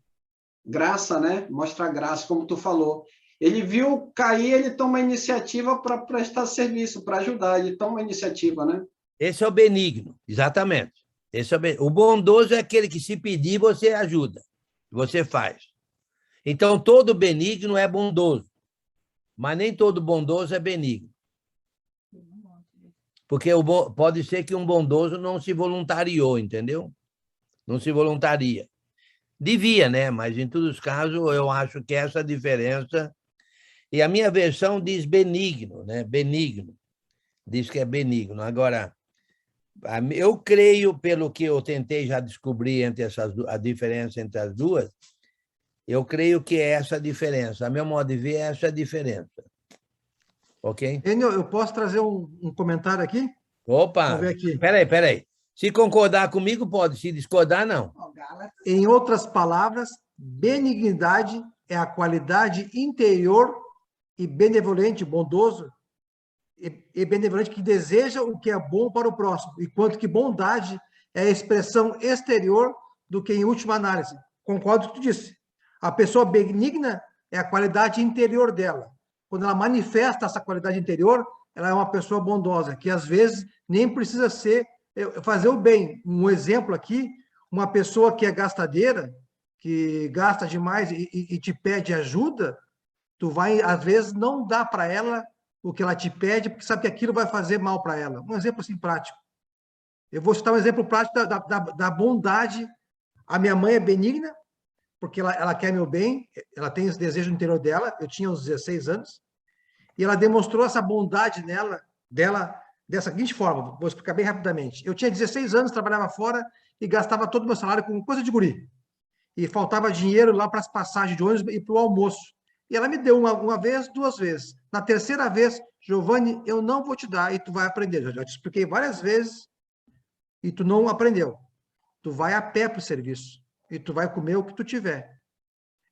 Graça, né? Mostrar graça, como tu falou. Ele viu cair, ele toma a iniciativa para prestar serviço, para ajudar, ele toma a iniciativa, né? Esse é o benigno, exatamente. O bondoso é aquele que, se pedir, você ajuda, você faz. Então, todo benigno é bondoso, mas nem todo bondoso é benigno. Porque pode ser que um bondoso não se voluntariou, entendeu? Não se voluntaria. Devia, né? Mas, em todos os casos, eu acho que essa diferença... E a minha versão diz benigno, né? Benigno. Diz que é benigno. Agora... Eu creio, pelo que eu tentei já descobrir a diferença entre as duas, eu creio que é essa a diferença. A meu modo de ver, é essa a diferença. Ok? Enio, eu posso trazer um comentário aqui? Opa! Vamos ver aqui. Peraí. Se concordar comigo, pode. Se discordar, não. Em outras palavras, benignidade é a qualidade interior e benevolente, bondoso, e benevolente que deseja o que é bom para o próximo, enquanto que bondade é a expressão exterior do que, em última análise. Concordo com o que tu disse. A pessoa benigna é a qualidade interior dela. Quando ela manifesta essa qualidade interior, ela é uma pessoa bondosa, que às vezes nem precisa fazer o bem. Um exemplo aqui, uma pessoa que é gastadeira, que gasta demais e te pede ajuda, tu vai, às vezes, não dar para ela o que ela te pede, porque sabe que aquilo vai fazer mal para ela. Um exemplo assim prático. Eu vou citar um exemplo prático da bondade. A minha mãe é benigna, porque ela quer meu bem, ela tem esse desejo no interior dela, eu tinha uns 16 anos, e ela demonstrou essa bondade dela dessa seguinte forma, vou explicar bem rapidamente. Eu tinha 16 anos, trabalhava fora e gastava todo o meu salário com coisa de guri. E faltava dinheiro lá para as passagens de ônibus e para o almoço. E ela me deu uma vez, duas vezes. Na terceira vez, Giovanni, eu não vou te dar e tu vai aprender. Eu já te expliquei várias vezes e tu não aprendeu. Tu vai a pé para o serviço e tu vai comer o que tu tiver.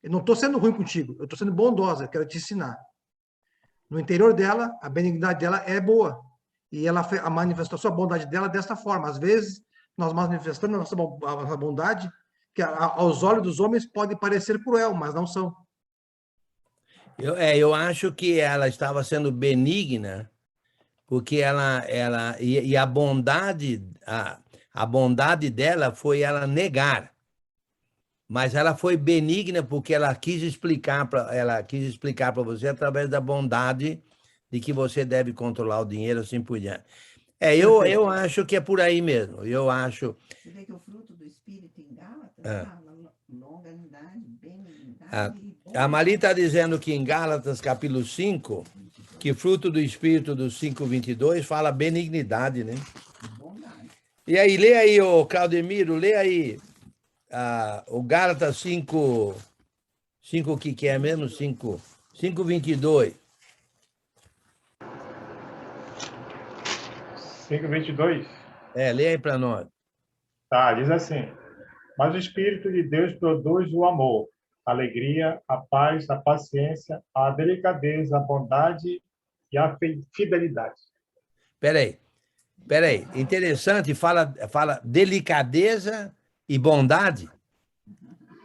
Eu não estou sendo ruim contigo, eu estou sendo bondosa, quero te ensinar. No interior dela, a benignidade dela é boa. E ela manifestou a sua bondade dela desta forma. Às vezes, nós manifestamos a nossa bondade, que aos olhos dos homens pode parecer cruel, mas não são. Eu acho que ela estava sendo benigna porque e a bondade, a bondade dela foi ela negar, mas ela foi benigna porque ela quis explicar para você através da bondade de que você deve controlar o dinheiro, assim por diante. Eu acho que é por aí mesmo. Eu acho. Você vê que o fruto do Espírito em Gálatas fala longanimidade, benignidade e bondade. A Mari está dizendo que em Gálatas, capítulo 5, que fruto do Espírito do 5:22 fala benignidade, né? Bondade. E aí, lê aí, ô Claudemiro, lê aí o Gálatas 5, o que é mesmo? 5:22. 5:22. Lê aí para nós. Tá, diz assim: mas o Espírito de Deus produz o amor, a alegria, a paz, a paciência, a delicadeza, a bondade e a fidelidade. Peraí. Interessante, fala delicadeza e bondade.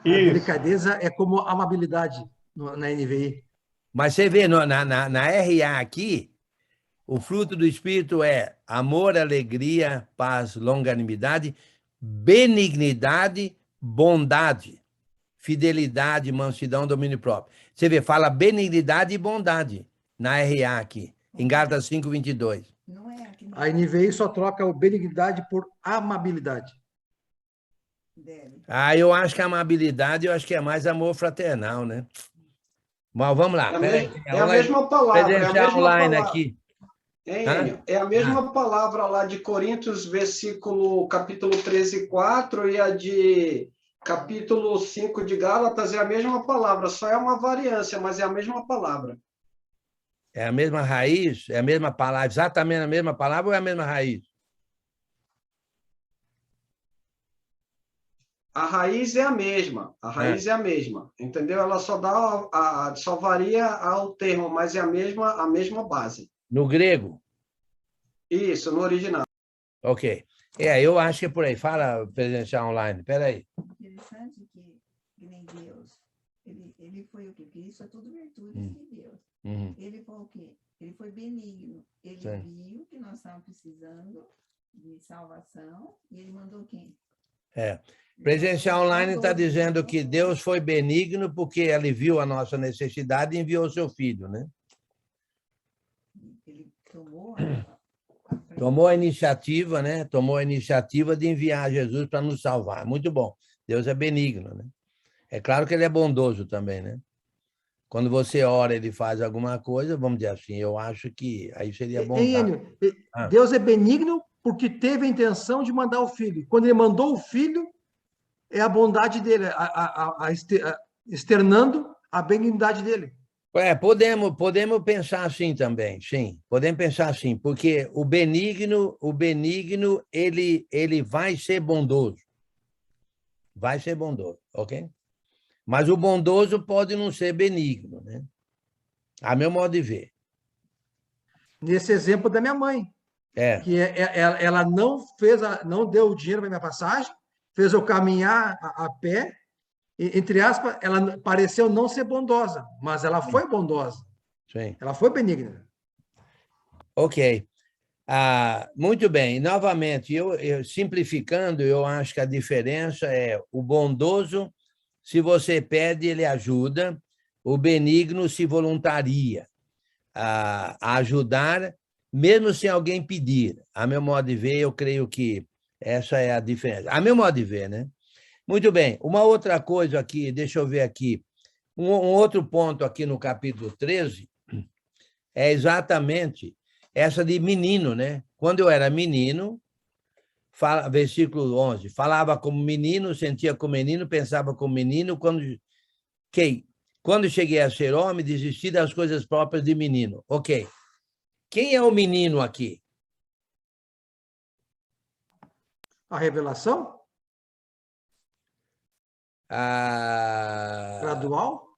A delicadeza é como amabilidade na NVI. Mas você vê, na RA aqui, o fruto do Espírito é amor, alegria, paz, longanimidade, benignidade, bondade, fidelidade, mansidão, domínio próprio. Você vê, fala benignidade e bondade na RA aqui, em Gálatas 5:22. Não é aqui A NVI só troca o benignidade por amabilidade. deve. Eu acho que a amabilidade, eu acho que é mais amor fraternal, né? Mas vamos lá. É a mesma palavra. Presencial online aqui. Enio? É a mesma palavra lá de Coríntios, capítulo 13:4, e a de capítulo 5 de Gálatas é a mesma palavra, só é uma variância, mas é a mesma palavra. É a mesma raiz? É a mesma palavra? Exatamente a mesma palavra ou é a mesma raiz? A raiz é a mesma, entendeu? Ela só varia ao termo, mas é a mesma base. No grego? Isso, no original. Ok. Eu acho que é por aí. Fala presencial online. Espera aí. Interessante que nem Deus, ele foi o que? Isso é tudo virtude de Deus. Ele foi o quê? Ele foi benigno. Ele viu que nós estávamos precisando de salvação e ele mandou quem? Presencial online está dizendo que Deus foi benigno porque ele viu a nossa necessidade e enviou o seu filho, né? Ele tomou a iniciativa, né? Tomou a iniciativa de enviar Jesus para nos salvar. Muito bom. Deus é benigno, né? É claro que ele é bondoso também, né? Quando você ora, ele faz alguma coisa, vamos dizer assim, eu acho que aí seria bondade. Deus é benigno porque teve a intenção de mandar o filho. Quando ele mandou o filho, é a bondade dele, externando a benignidade dele. Podemos pensar assim também, sim. Podemos pensar assim, porque o benigno, ele vai ser bondoso. Vai ser bondoso, ok? Mas o bondoso pode não ser benigno, né? A meu modo de ver. Nesse exemplo da minha mãe. Que ela não deu o dinheiro para minha passagem, fez eu caminhar a pé, entre aspas, ela pareceu não ser bondosa, mas ela foi bondosa. Sim. Ela foi benigna. Ok. Muito bem. Novamente, eu simplificando, eu acho que a diferença é o bondoso, se você pede, ele ajuda. O benigno se voluntaria a ajudar, mesmo sem alguém pedir. A meu modo de ver, eu creio que essa é a diferença. A meu modo de ver, né? Muito bem. Uma outra coisa aqui, deixa eu ver aqui. Um outro ponto aqui no capítulo 13 é exatamente essa de menino, né? Quando eu era menino, versículo 11, falava como menino, sentia como menino, pensava como menino, quando cheguei a ser homem, desisti das coisas próprias de menino. Ok. Quem é o menino aqui? A revelação? Gradual?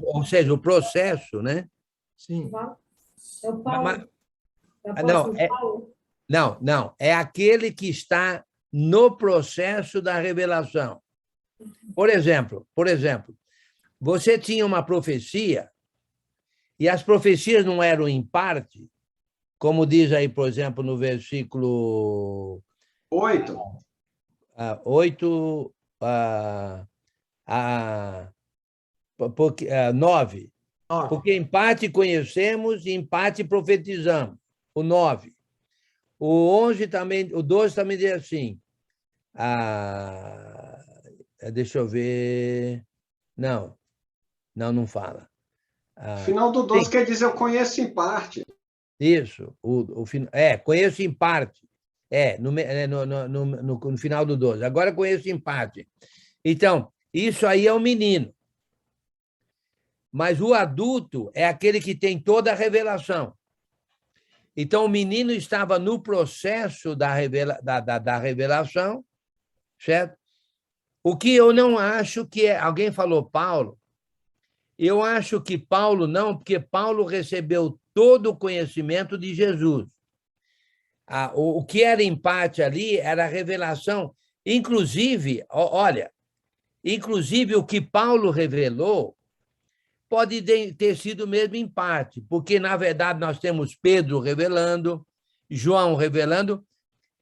Ou seja, o processo, né? Sim. É o Paulo. Não. É aquele que está no processo da revelação. Por exemplo, você tinha uma profecia E as profecias não eram em parte, como diz aí, por exemplo, no versículo 8. 9. Porque em parte conhecemos e em parte profetizamos. O 9. O 11 também, o 12 também diz assim. Deixa eu ver. Não fala. Final do 12 quer dizer eu conheço em parte. Isso. Conheço em parte. No final do 12. Agora conheço em parte. Então, isso aí é o menino. Mas o adulto é aquele que tem toda a revelação. Então, o menino estava no processo da revelação, certo? O que eu não acho que é... Alguém falou Paulo? Eu acho que Paulo não, porque Paulo recebeu todo o conhecimento de Jesus. O que era em parte ali era a revelação. Inclusive, olha, o que Paulo revelou pode ter sido mesmo em parte, porque, na verdade, nós temos Pedro revelando, João revelando.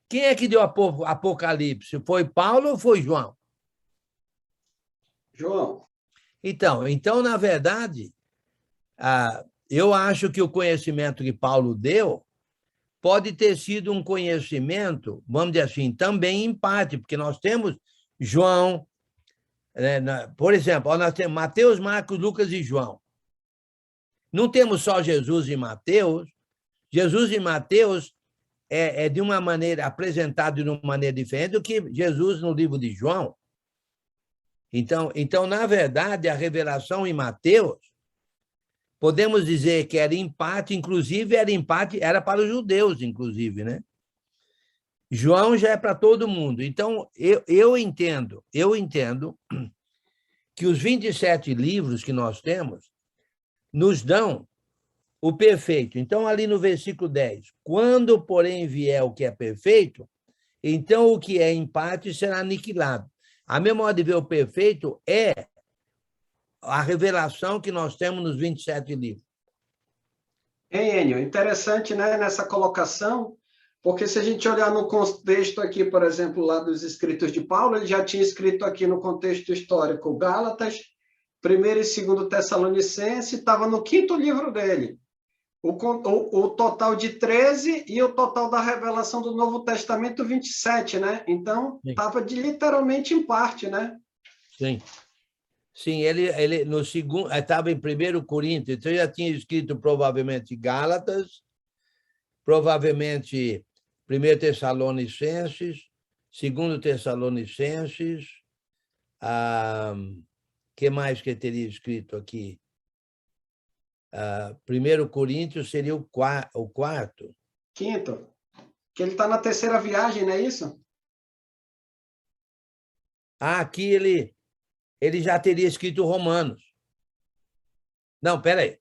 Quem é que deu Apocalipse? Foi Paulo ou foi João? João. Então, na verdade, eu acho que o conhecimento que Paulo deu pode ter sido um conhecimento, vamos dizer assim, também em parte, porque nós temos João, por exemplo, nós temos Mateus, Marcos, Lucas e João. Não temos só Jesus e Mateus. Jesus e Mateus é de uma maneira, apresentado de uma maneira diferente do que Jesus no livro de João. Então, na verdade, a revelação em Mateus, podemos dizer que era em parte, inclusive era para os judeus, inclusive, né? João já é para todo mundo. Então, eu entendo que os 27 livros que nós temos nos dão o perfeito. Então, ali no versículo 10, quando, porém, vier o que é perfeito, então o que é em parte será aniquilado. A meu modo de ver, o perfeito é a revelação que nós temos nos 27 livros. Enio, interessante, né, nessa colocação, porque se a gente olhar no contexto aqui, por exemplo, lá dos escritos de Paulo, ele já tinha escrito aqui no contexto histórico Gálatas, 1º e 2º Tessalonicenses, estava no 5º livro dele. O total de 13 e o total da revelação do Novo Testamento, 27, né? Então, estava literalmente em parte, né? Sim, ele no segundo, estava em 1 Coríntios, então já tinha escrito provavelmente Gálatas, provavelmente 1 Tessalonicenses, 2 Tessalonicenses, que mais que teria escrito aqui? 1 Coríntios seria o quarto. Quinto. Que ele está na 3ª viagem, não é isso? Aqui ele já teria escrito Romanos. Não, peraí.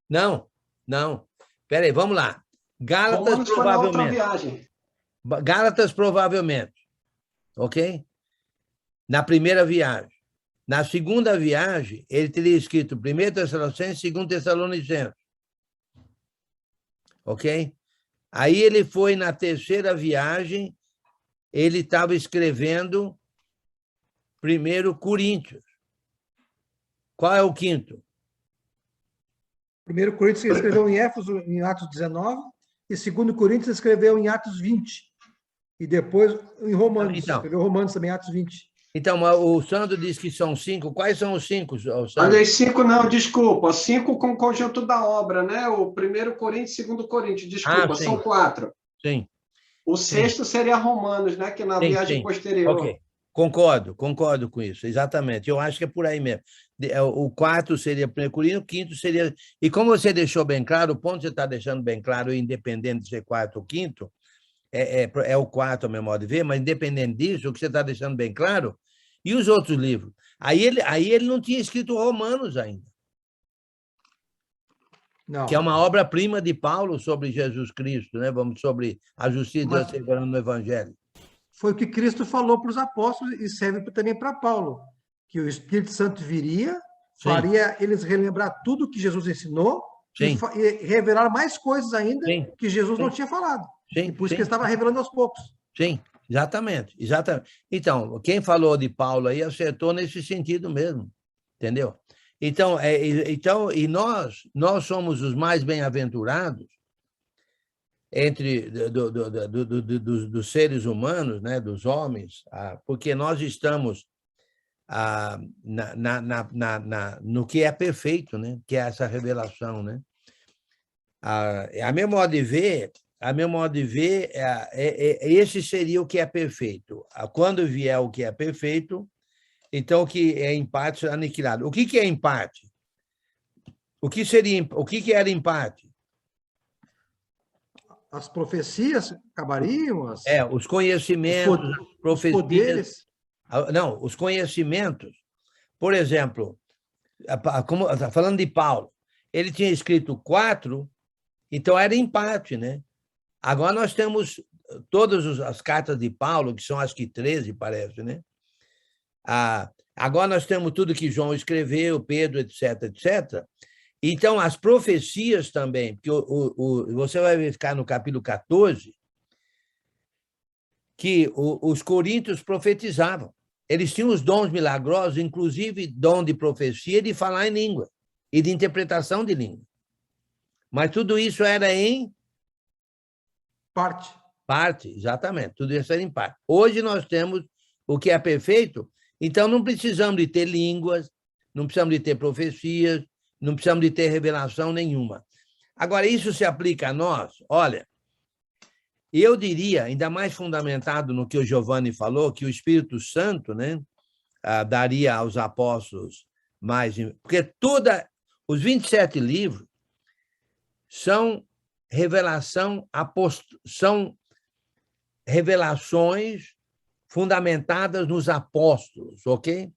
Não. Peraí, vamos lá. Gálatas, Romanos provavelmente. foi na outra viagem. Gálatas, provavelmente. Ok? Na primeira viagem. Na segunda viagem, ele teria escrito 1 Tessalonicenses e 2 Tessalonicenses. Ok? Aí ele foi na 3ª viagem, ele estava escrevendo 1 Coríntios. Qual é o 5º? 1 Coríntios ele escreveu em Éfeso, em Atos 19, e 2 Coríntios escreveu em Atos 20. E depois em Romanos, escreveu Romanos também, Atos 20. Então, o Sandro diz que são 5. Quais são os 5? Olha, 5 não, desculpa. 5 com o conjunto da obra, né? O 1 Coríntios e 2 Coríntios, desculpa, são 4. Sim. O 6º seria Romanos, né? Que na viagem posterior. Ok, concordo com isso, exatamente. Eu acho que é por aí mesmo. O 4 seria 1 Coríntios, o 5º seria... E como você deixou bem claro, o ponto que você está deixando bem claro, independente de ser 4 ou 5º, é o 4, a meu modo de ver, mas independente disso, o que você está deixando bem claro, e os outros livros? Aí ele não tinha escrito Romanos ainda. Não. Que é uma obra-prima de Paulo sobre Jesus Cristo, né? Sobre a justiça de Deus segurando no Evangelho. Foi o que Cristo falou para os apóstolos e serve também para Paulo, que o Espírito Santo viria, faria eles relembrar tudo que Jesus ensinou e revelar mais coisas ainda que Jesus não tinha falado. E por isso que ele estava revelando aos poucos. Sim, exatamente, exatamente. Então, quem falou de Paulo aí acertou nesse sentido mesmo, entendeu? Então, e nós somos os mais bem-aventurados entre dos seres humanos, né, dos homens, porque nós estamos no que é perfeito, né, que é essa revelação, né? A meu modo de ver, esse seria o que é perfeito. Quando vier o que é perfeito, então o que é em parte será aniquilado. O que é em parte? O que era em parte? As profecias acabariam? Os conhecimentos, os poderes. Não, os conhecimentos. Por exemplo, falando de Paulo, ele tinha escrito 4, então era em parte, né? Agora nós temos todas as cartas de Paulo, que são acho que 13, parece, né? Agora nós temos tudo que João escreveu, Pedro, etc, etc. Então, as profecias também, porque você vai verificar no capítulo 14 que os coríntios profetizavam. Eles tinham os dons milagrosos, inclusive dom de profecia, de falar em língua e de interpretação de língua. Mas tudo isso era em parte. Parte, exatamente. Tudo isso era em parte. Hoje nós temos o que é perfeito, então não precisamos de ter línguas, não precisamos de ter profecias, não precisamos de ter revelação nenhuma. Agora, isso se aplica a nós? Olha, eu diria, ainda mais fundamentado no que o Giovanni falou, que o Espírito Santo, né, daria aos apóstolos mais... Porque os 27 livros são são revelações fundamentadas nos apóstolos, ok?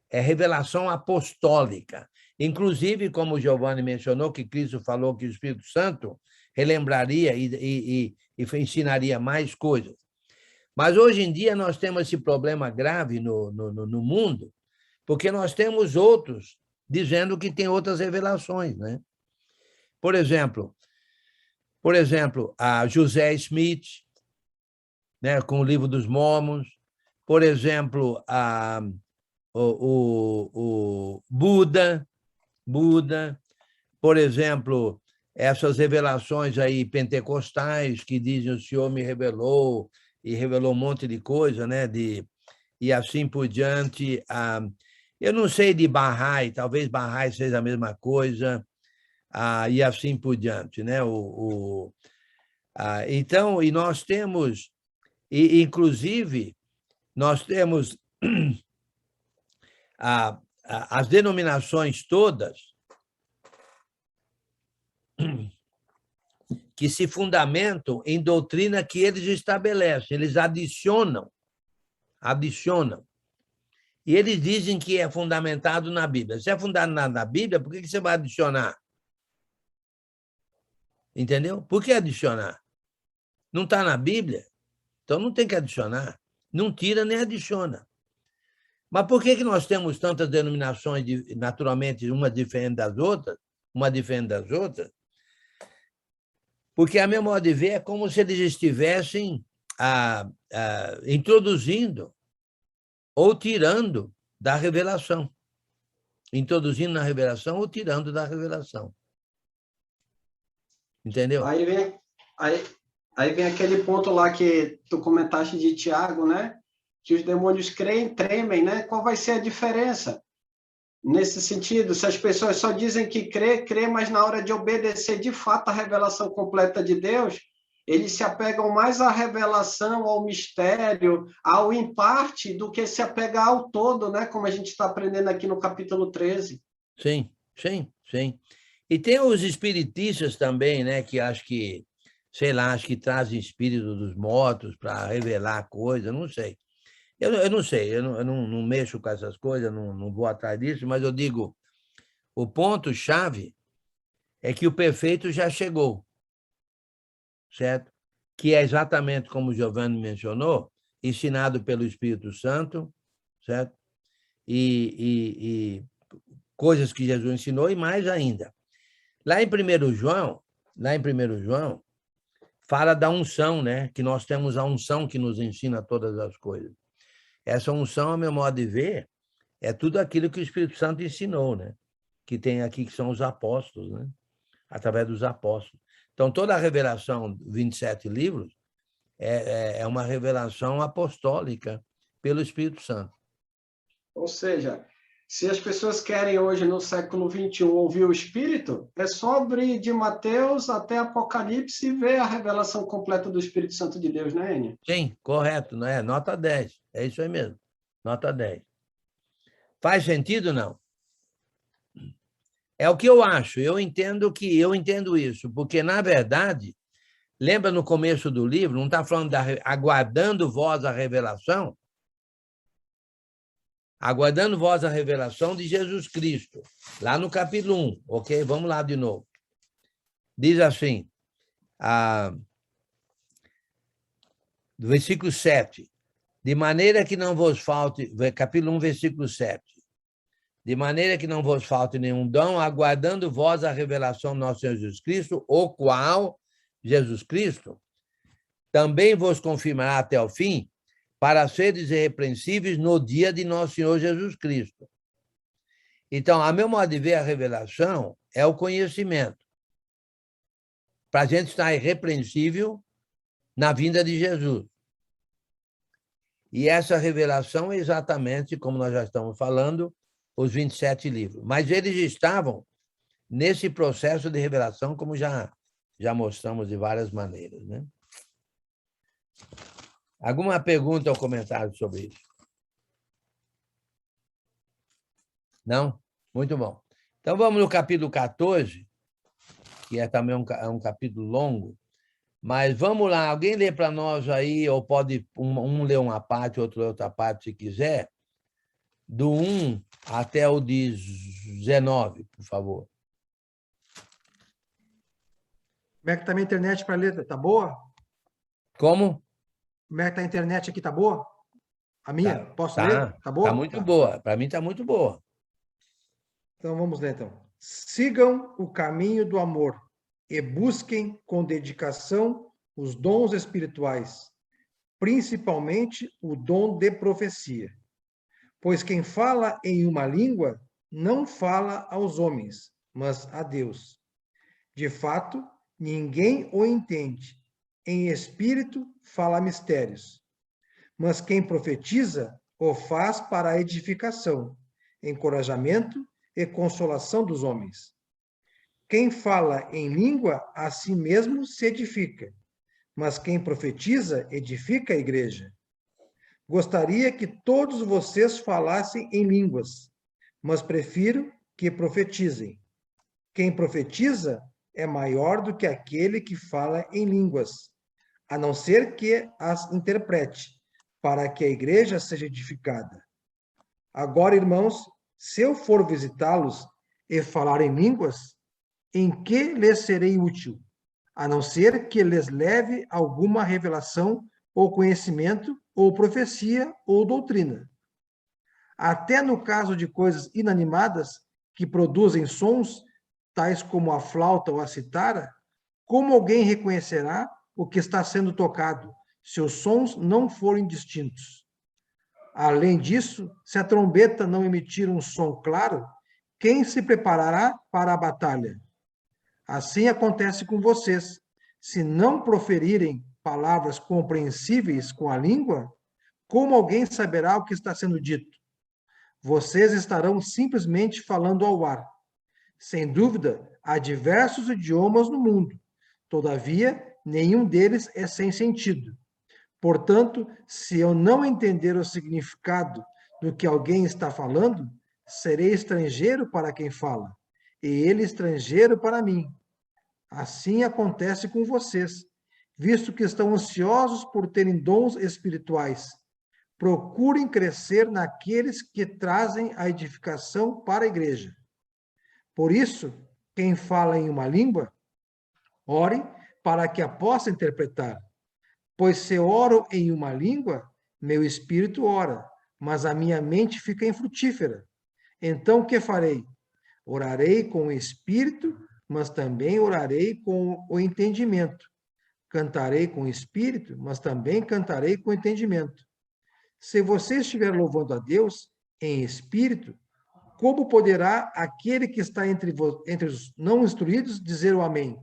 É revelação apostólica. Inclusive, como o Giovanni mencionou, que Cristo falou que o Espírito Santo relembraria e ensinaria mais coisas. Mas, hoje em dia, nós temos esse problema grave no mundo, porque nós temos outros dizendo que tem outras revelações, né? Por exemplo, a José Smith, né, com o Livro dos Mormons. Por exemplo, o Buda. Por exemplo, essas revelações aí pentecostais que dizem o Senhor me revelou, e revelou um monte de coisa, né? E assim por diante. Eu não sei de Bahá'í, talvez Bahá'í seja a mesma coisa, e assim por diante, né? Então, e nós temos, inclusive, nós temos as denominações todas que se fundamentam em doutrina que eles estabelecem, eles adicionam. E eles dizem que é fundamentado na Bíblia. Se é fundamentado na Bíblia, por que você vai adicionar? Entendeu? Por que adicionar? Não está na Bíblia? Então não tem que adicionar. Não tira nem adiciona. Mas por que nós temos tantas denominações, naturalmente, uma diferente das outras? Porque, a meu modo de ver, é como se eles estivessem introduzindo ou tirando da revelação. Introduzindo na revelação ou tirando da revelação. Entendeu? Aí vem aquele ponto lá que tu comentaste de Tiago, né? Que os demônios creem, tremem, né? Qual vai ser a diferença? Nesse sentido, se as pessoas só dizem que crê, mas na hora de obedecer de fato a revelação completa de Deus, eles se apegam mais à revelação, ao mistério, ao em parte, do que se apegar ao todo, né? Como a gente está aprendendo aqui no capítulo 13. Sim. E tem os espiritistas também, né? Que acho que, sei lá, acho que trazem espírito dos mortos para revelar coisas, não sei. Eu não sei, eu não mexo com essas coisas, não vou atrás disso, mas eu digo, o ponto-chave é que o perfeito já chegou, certo? Que é exatamente como o Giovanni mencionou, ensinado pelo Espírito Santo, certo? E coisas que Jesus ensinou e mais ainda. Lá em 1 João, fala da unção, né? Que nós temos a unção que nos ensina todas as coisas. Essa unção, a meu modo de ver, é tudo aquilo que o Espírito Santo ensinou, né? Que tem aqui, que são os apóstolos, né? Através dos apóstolos. Então, toda a revelação, 27 livros, é uma revelação apostólica pelo Espírito Santo. Ou seja, se as pessoas querem hoje, no século XXI, ouvir o Espírito, é só abrir de Mateus até Apocalipse e ver a revelação completa do Espírito Santo de Deus, né, Enio? Sim, correto, não é? Nota 10. É isso aí mesmo. Nota 10. Faz sentido, não? É o que eu acho. Eu entendo isso, porque, na verdade, lembra no começo do livro, não está falando aguardando vós a revelação? Aguardando vós a revelação de Jesus Cristo, lá no capítulo 1, ok? Vamos lá de novo. Diz assim, do versículo 7, de maneira que não vos falte, capítulo 1, versículo 7, de maneira que não vos falte nenhum dom, aguardando vós a revelação do nosso Senhor Jesus Cristo, o qual, Jesus Cristo, também vos confirmará até o fim, para seres irrepreensíveis no dia de nosso Senhor Jesus Cristo. Então, a meu modo de ver, a revelação é o conhecimento. Para a gente estar irrepreensível na vinda de Jesus. E essa revelação é exatamente, como nós já estamos falando, os 27 livros. Mas eles estavam nesse processo de revelação, como já mostramos de várias maneiras, né? Alguma pergunta ou comentário sobre isso? Não? Muito bom. Então, vamos no capítulo 14, que é também um capítulo longo, mas vamos lá, alguém lê para nós aí, ou pode um ler uma parte, outro outra parte, se quiser, do 1 até o 19, por favor. Como é que está a minha internet para ler? Está boa? Como? Como é que está a internet aqui? Está boa? A minha? Posso ler? Está boa? Está muito boa. Para mim está muito boa. Então, vamos ler, então. Sigam o caminho do amor e busquem com dedicação os dons espirituais, principalmente o dom de profecia. Pois quem fala em uma língua não fala aos homens, mas a Deus. De fato, ninguém o entende. Em espírito fala mistérios. Mas quem profetiza o faz para a edificação, encorajamento e consolação dos homens. Quem fala em língua, a si mesmo se edifica, mas quem profetiza, edifica a igreja. Gostaria que todos vocês falassem em línguas, mas prefiro que profetizem. Quem profetiza é maior do que aquele que fala em línguas, a não ser que as interprete, para que a igreja seja edificada. Agora, irmãos, se eu for visitá-los e falar em línguas, em que lhes serei útil, a não ser que lhes leve alguma revelação ou conhecimento, ou profecia, ou doutrina. Até no caso de coisas inanimadas que produzem sons, tais como a flauta ou a citara, como alguém reconhecerá o que está sendo tocado, se os sons não forem distintos? Além disso, se a trombeta não emitir um som claro, quem se preparará para a batalha? Assim acontece com vocês. Se não proferirem palavras compreensíveis com a língua, como alguém saberá o que está sendo dito? Vocês estarão simplesmente falando ao ar. Sem dúvida, há diversos idiomas no mundo. Todavia, nenhum deles é sem sentido. Portanto, se eu não entender o significado do que alguém está falando, serei estrangeiro para quem fala, e ele estrangeiro para mim. Assim acontece com vocês, visto que estão ansiosos por terem dons espirituais. Procurem crescer naqueles que trazem a edificação para a igreja. Por isso, quem fala em uma língua, ore para que a possa interpretar. Pois se oro em uma língua, meu espírito ora, mas a minha mente fica infrutífera. Então, o que farei? Orarei com o espírito, mas também orarei com o entendimento. Cantarei com o espírito, mas também cantarei com o entendimento. Se você estiver louvando a Deus em espírito, como poderá aquele que está entre os não instruídos dizer o amém?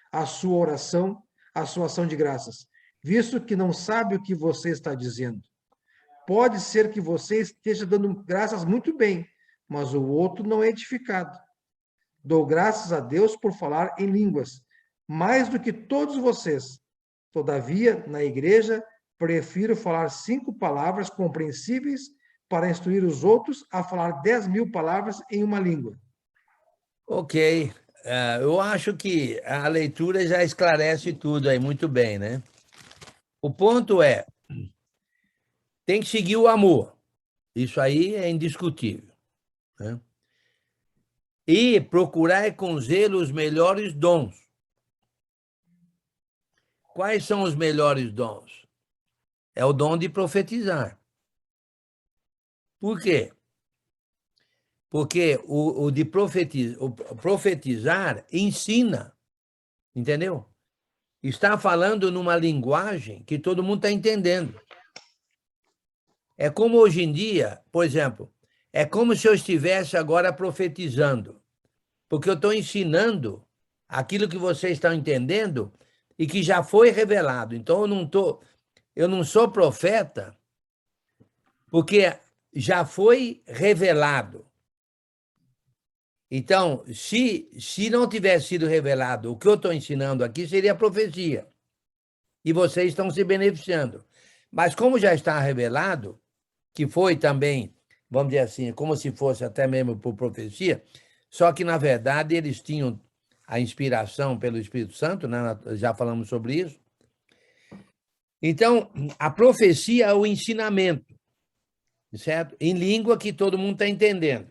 A sua oração, a sua ação de graças, visto que não sabe o que você está dizendo. Pode ser que você esteja dando graças muito bem, mas o outro não é edificado. Dou graças a Deus por falar em línguas, mais do que todos vocês. Todavia, na igreja, prefiro falar 5 palavras compreensíveis para instruir os outros a falar 10.000 palavras em uma língua. Ok. Eu acho que a leitura já esclarece tudo aí muito bem, né? O ponto é, tem que seguir o amor. Isso aí é indiscutível, né? E procurar com zelo os melhores dons. Quais são os melhores dons? É o dom de profetizar. Por quê? Porque o de profetizar ensina, entendeu? Está falando numa linguagem que todo mundo está entendendo. É como hoje em dia, por exemplo, é como se eu estivesse agora profetizando, porque eu estou ensinando aquilo que vocês estão entendendo e que já foi revelado. Então, eu não sou profeta porque já foi revelado. Então, se não tivesse sido revelado o que eu estou ensinando aqui, seria profecia. E vocês estão se beneficiando. Mas como já está revelado, que foi também, vamos dizer assim, como se fosse até mesmo por profecia, só que, na verdade, eles tinham a inspiração pelo Espírito Santo, né? Já falamos sobre isso. Então, a profecia é o ensinamento, certo? Em língua que todo mundo está entendendo.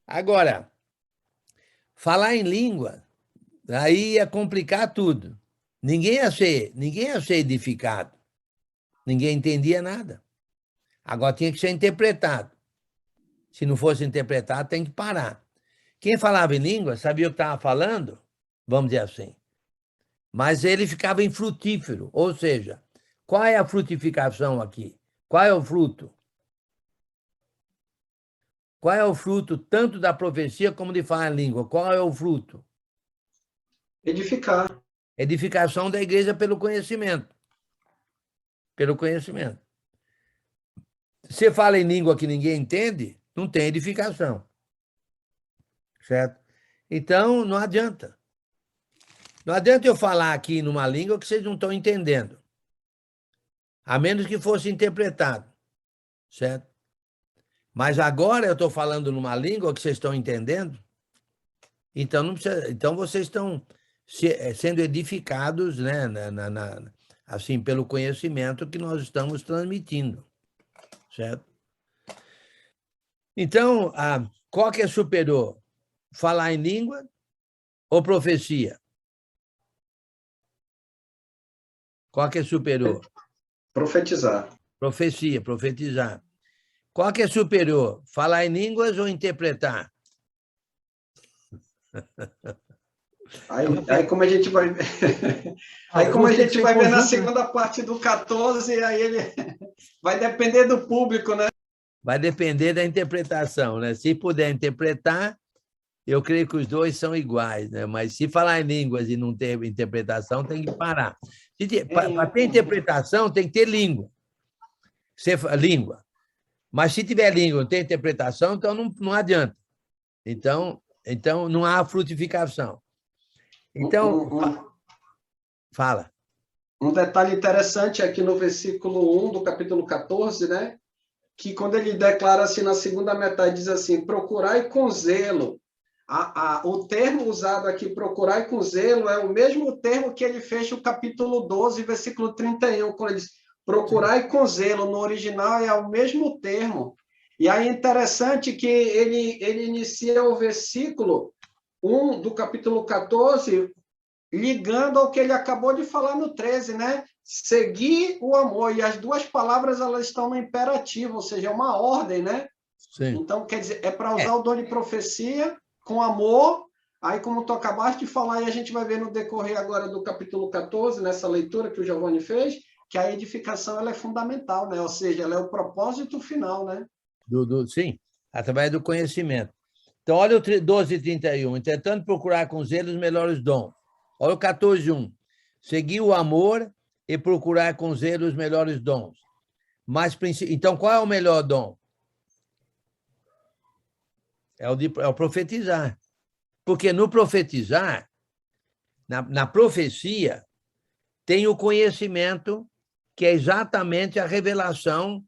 Agora, falar em língua, aí ia complicar tudo. Ninguém ia ser edificado. Ninguém entendia nada. Agora tinha que ser interpretado. Se não fosse interpretado, tem que parar. Quem falava em língua sabia o que estava falando, vamos dizer assim. Mas ele ficava infrutífero. Ou seja, qual é a frutificação aqui? Qual é o fruto? Qual é o fruto tanto da profecia como de falar em língua? Qual é o fruto? Edificar. Edificação da igreja pelo conhecimento. Pelo conhecimento. Você fala em língua que ninguém entende, não tem edificação. Certo? Então, não adianta. Não adianta eu falar aqui numa língua que vocês não estão entendendo. A menos que fosse interpretado. Certo? Mas agora eu estou falando numa língua que vocês estão entendendo, então, não precisa, então vocês estão sendo edificados, né, assim, pelo conhecimento que nós estamos transmitindo. Certo? Então, qual que é superior? Falar em língua ou profecia? Qual que é superior? Profetizar. Profecia, profetizar. Qual que é superior? Falar em línguas ou interpretar? Aí como a gente vai aí como a gente vai ver na segunda parte do 14, aí ele vai depender do público, né? Vai depender da interpretação, né? Se puder interpretar, eu creio que os dois são iguais, né? Mas se falar em línguas e não ter interpretação, tem que parar. Para ter interpretação, tem que ter língua. Língua. Mas se tiver língua e não tem interpretação, então não adianta. Então não há frutificação. Então, fala. Um detalhe interessante aqui no versículo 1 do capítulo 14, né? Que quando ele declara assim na segunda metade, diz assim, procurai com zelo. O termo usado aqui, procurai com zelo, é o mesmo termo que ele fecha o capítulo 12, versículo 31, quando ele diz, procurai com zelo, no original é o mesmo termo. E aí é interessante que ele inicia o versículo 1 do capítulo 14, ligando ao que ele acabou de falar no 13, né? Seguir o amor. E as duas palavras, elas estão no imperativo, ou seja, é uma ordem, né? Sim. Então, quer dizer, é para usar o dom de profecia com amor. Aí, como tu acabaste de falar, e a gente vai ver no decorrer agora do capítulo 14, nessa leitura que o Giovanni fez, que a edificação ela é fundamental, né? Ou seja, ela é o propósito final, né? Sim, através do conhecimento. Então, olha o 12:31. Tentando procurar com zelo os melhores dons. Olha o 14:1. Seguir o amor e procurar com zelo os melhores dons. Então, qual é o melhor dom? É o profetizar. Porque no profetizar, na profecia, tem o conhecimento, que é exatamente a revelação,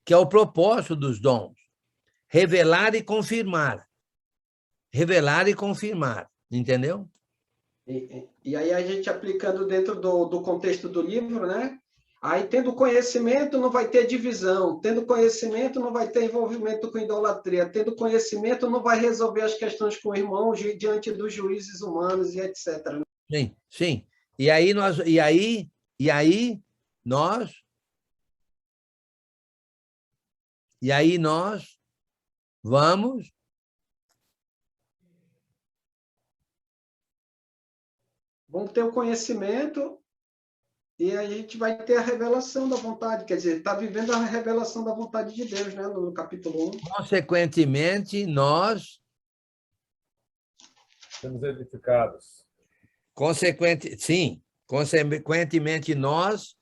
que é o propósito dos dons. Revelar e confirmar. Revelar e confirmar. Entendeu? E aí a gente aplicando dentro do contexto do livro, né? Aí, tendo conhecimento, não vai ter divisão. Tendo conhecimento, não vai ter envolvimento com idolatria. Tendo conhecimento, não vai resolver as questões com o irmão diante dos juízes humanos e etc. Sim, sim. E aí nós vamos ter o conhecimento e aí a gente vai ter a revelação da vontade, quer dizer, está vivendo a revelação da vontade de Deus, né, no capítulo 1. Consequentemente, nós seremos edificados. Consequentemente, nós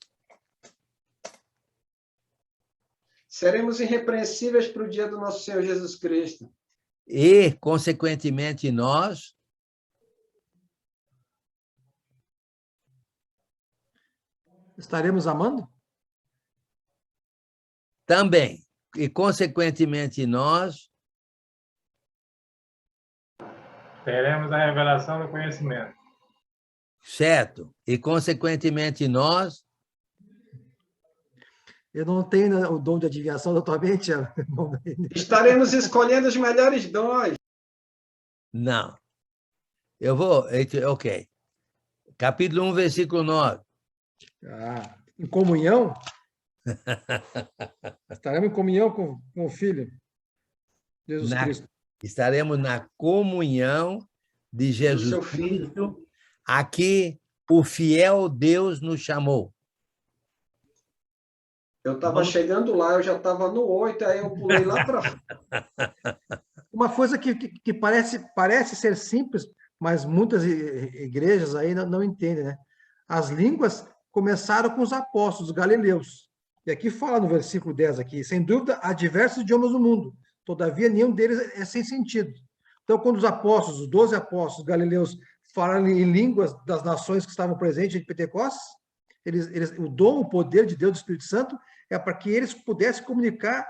seremos irrepreensíveis para o dia do nosso Senhor Jesus Cristo. E, consequentemente, nós estaremos amando? Também. E, consequentemente, nós teremos a revelação do conhecimento. Certo. E, consequentemente, nós Eu não tenho o dom de adivinhação totalmente. Estaremos escolhendo os melhores dons. Não. Eu vou... Ok. Capítulo 1, versículo 9. Em comunhão? Estaremos em comunhão com o Filho, Jesus Cristo. Estaremos na comunhão de Jesus Cristo, a que o fiel Deus nos chamou. Eu estava chegando lá, eu já estava no 8, aí eu pulei lá para... Uma coisa que parece ser simples, mas muitas igrejas aí não entendem, né? As línguas começaram com os apóstolos galileus. E aqui fala no versículo 10, aqui, sem dúvida, há diversos idiomas no mundo, todavia nenhum deles é sem sentido. Então, quando os apóstolos, os 12 apóstolos galileus, falaram em línguas das nações que estavam presentes em Pentecostes, o dom, o poder de Deus, do Espírito Santo, é para que eles pudessem comunicar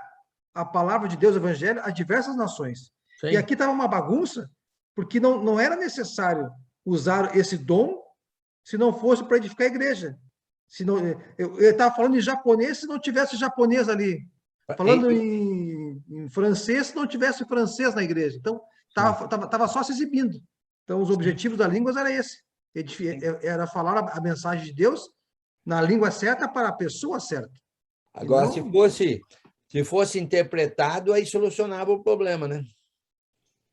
a palavra de Deus, o evangelho, a diversas nações. Sim. E aqui estava uma bagunça, porque não era necessário usar esse dom se não fosse para edificar a igreja. Eu estava falando em japonês se não tivesse japonês ali. Falando em francês se não tivesse francês na igreja. Então, estava só se exibindo. Então, os objetivos da língua era esse. Era falar a mensagem de Deus na língua certa para a pessoa certa. Agora, se fosse interpretado, aí solucionava o problema, né?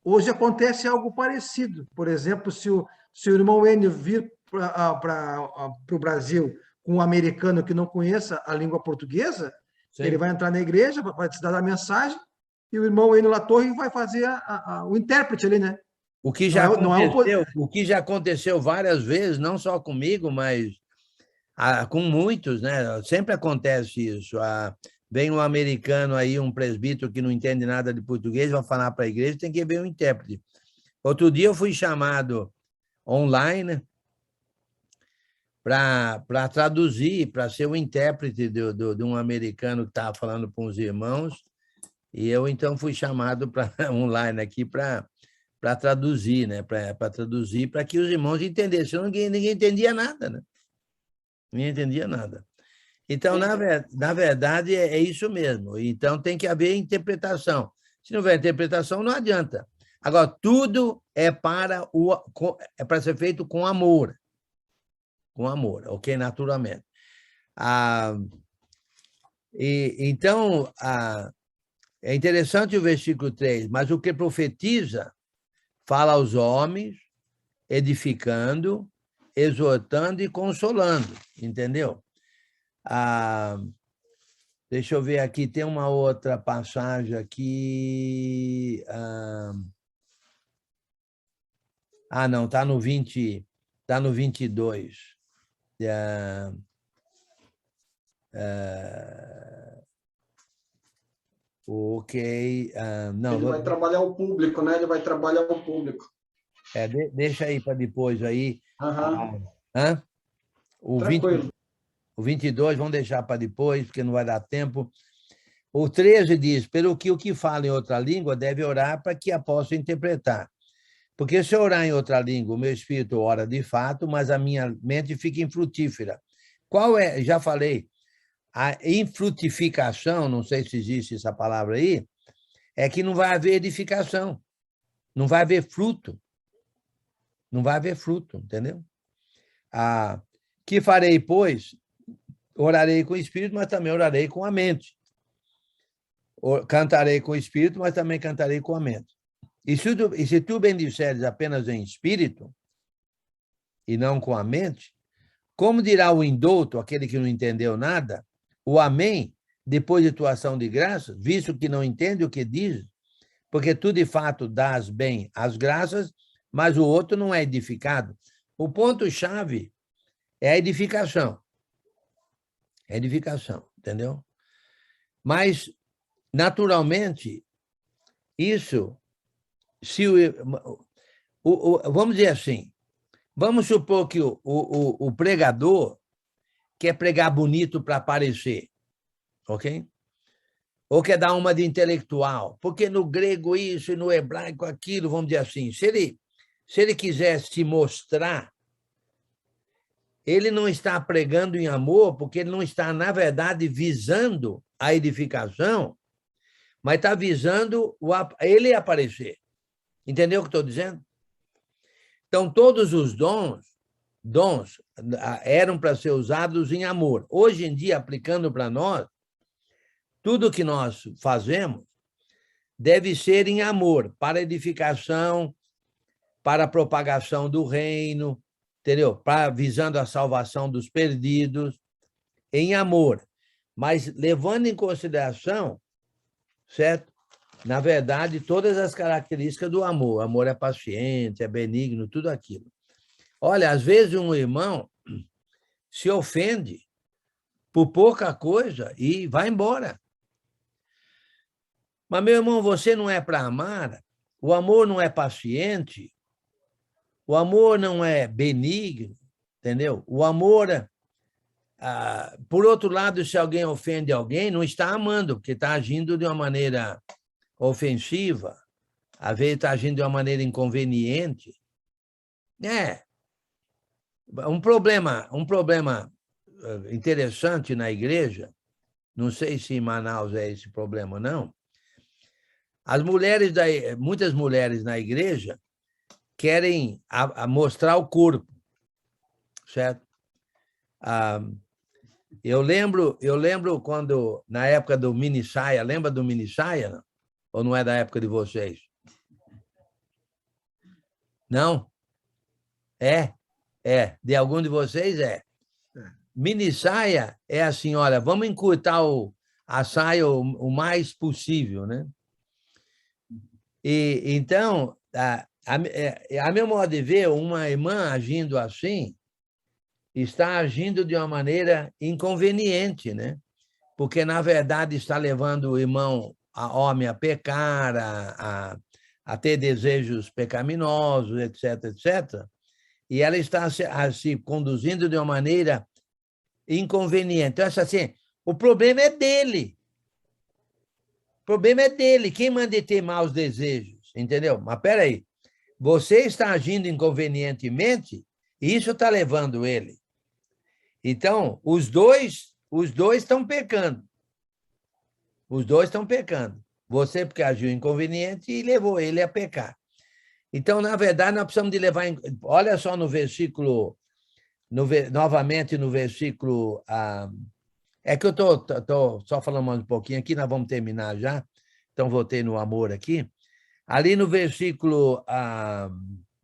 Hoje acontece algo parecido. Por exemplo, se o irmão Enio vir para o Brasil com um americano que não conheça a língua portuguesa, sim, ele vai entrar na igreja, vai te dar a mensagem, e o irmão Enio Latorre vai fazer o intérprete ali, né? O que já aconteceu várias vezes, não só comigo, mas com muitos, né? Sempre acontece isso. Vem um americano aí, um presbítero que não entende nada de português, vai falar para a igreja, tem que ver um intérprete. Outro dia eu fui chamado online para traduzir, para ser o intérprete de um americano que estava falando com os irmãos, e eu então fui chamado para online aqui para traduzir, né? Para traduzir, para que os irmãos entendessem. Senão ninguém entendia nada, né? Ninguém entendia nada. Então, na verdade, é isso mesmo. Então, tem que haver interpretação. Se não houver interpretação, não adianta. Agora, tudo é para ser feito com amor. Com amor, ok? Naturalmente. Então, é interessante o versículo 3, mas o que profetiza fala aos homens, edificando, exortando e consolando, entendeu? Deixa eu ver aqui, tem uma outra passagem aqui. Não, está no 20, está no 22. Ok. Não, ele vai trabalhar o público, né? Ele vai trabalhar o público. Deixa aí para depois aí. O Tranquilo. O 22, vamos deixar para depois, porque não vai dar tempo. O 13 diz, pelo que o que fala em outra língua deve orar para que a possa interpretar. Porque se eu orar em outra língua, o meu espírito ora de fato, mas a minha mente fica infrutífera. Qual é, já falei, a infrutificação, não sei se existe essa palavra aí, é que não vai haver edificação, não vai haver fruto. Não vai haver fruto, entendeu? Que farei, pois? Orarei com o espírito, mas também orarei com a mente. Cantarei com o espírito, mas também cantarei com a mente. E se tu bendisseres apenas em espírito, e não com a mente, como dirá o indouto, aquele que não entendeu nada, o amém, depois de tua ação de graças, visto que não entende o que diz, porque tu de fato dás bem as graças, mas o outro não é edificado. O ponto-chave é a edificação. É edificação, entendeu? Mas, naturalmente, isso, vamos dizer assim, vamos supor que o pregador quer pregar bonito para aparecer, ok? Ou quer dar uma de intelectual, porque no grego isso e no hebraico aquilo, vamos dizer assim, se ele quiser se mostrar, ele não está pregando em amor, porque ele não está, na verdade, visando a edificação, mas está visando ele aparecer. Entendeu o que estou dizendo? Então, todos os dons eram para ser usados em amor. Hoje em dia, aplicando para nós, tudo que nós fazemos deve ser em amor, para edificação, para a propagação do reino, entendeu? Visando a salvação dos perdidos, em amor. Mas levando em consideração, certo? Na verdade, todas as características do amor. O amor é paciente, é benigno, tudo aquilo. Olha, às vezes um irmão se ofende por pouca coisa e vai embora. Mas, meu irmão, você não é para amar, o amor não é paciente, o amor não é benigno, entendeu? O amor, por outro lado, se alguém ofende alguém, não está amando, porque está agindo de uma maneira ofensiva, às vezes está agindo de uma maneira inconveniente. Um problema interessante na igreja, não sei se em Manaus é esse problema, não. Muitas mulheres na igreja querem mostrar o corpo, certo? Eu lembro quando, na época do mini saia, lembra do mini saia? Não? Ou não é da época de vocês? Não? De algum de vocês é. Mini saia é assim, olha, vamos encurtar a saia o mais possível, né? E então, a meu modo de ver, uma irmã agindo assim está agindo de uma maneira inconveniente, né? Porque, na verdade, está levando o irmão, homem, a pecar, a ter desejos pecaminosos, etc., etc., e ela está se conduzindo de uma maneira inconveniente. Então, assim, o problema é dele. O problema é dele. Quem manda ter maus desejos, entendeu? Mas, espera aí. Você está agindo inconvenientemente e isso está levando ele. Então, os dois estão pecando. Os dois estão pecando. Você porque agiu inconveniente e levou ele a pecar. Então, na verdade, nós precisamos de levar... Olha só no versículo... novamente no versículo... É que eu estou só falando mais um pouquinho aqui, nós vamos terminar já. Então, voltei no amor aqui. Ali no versículo,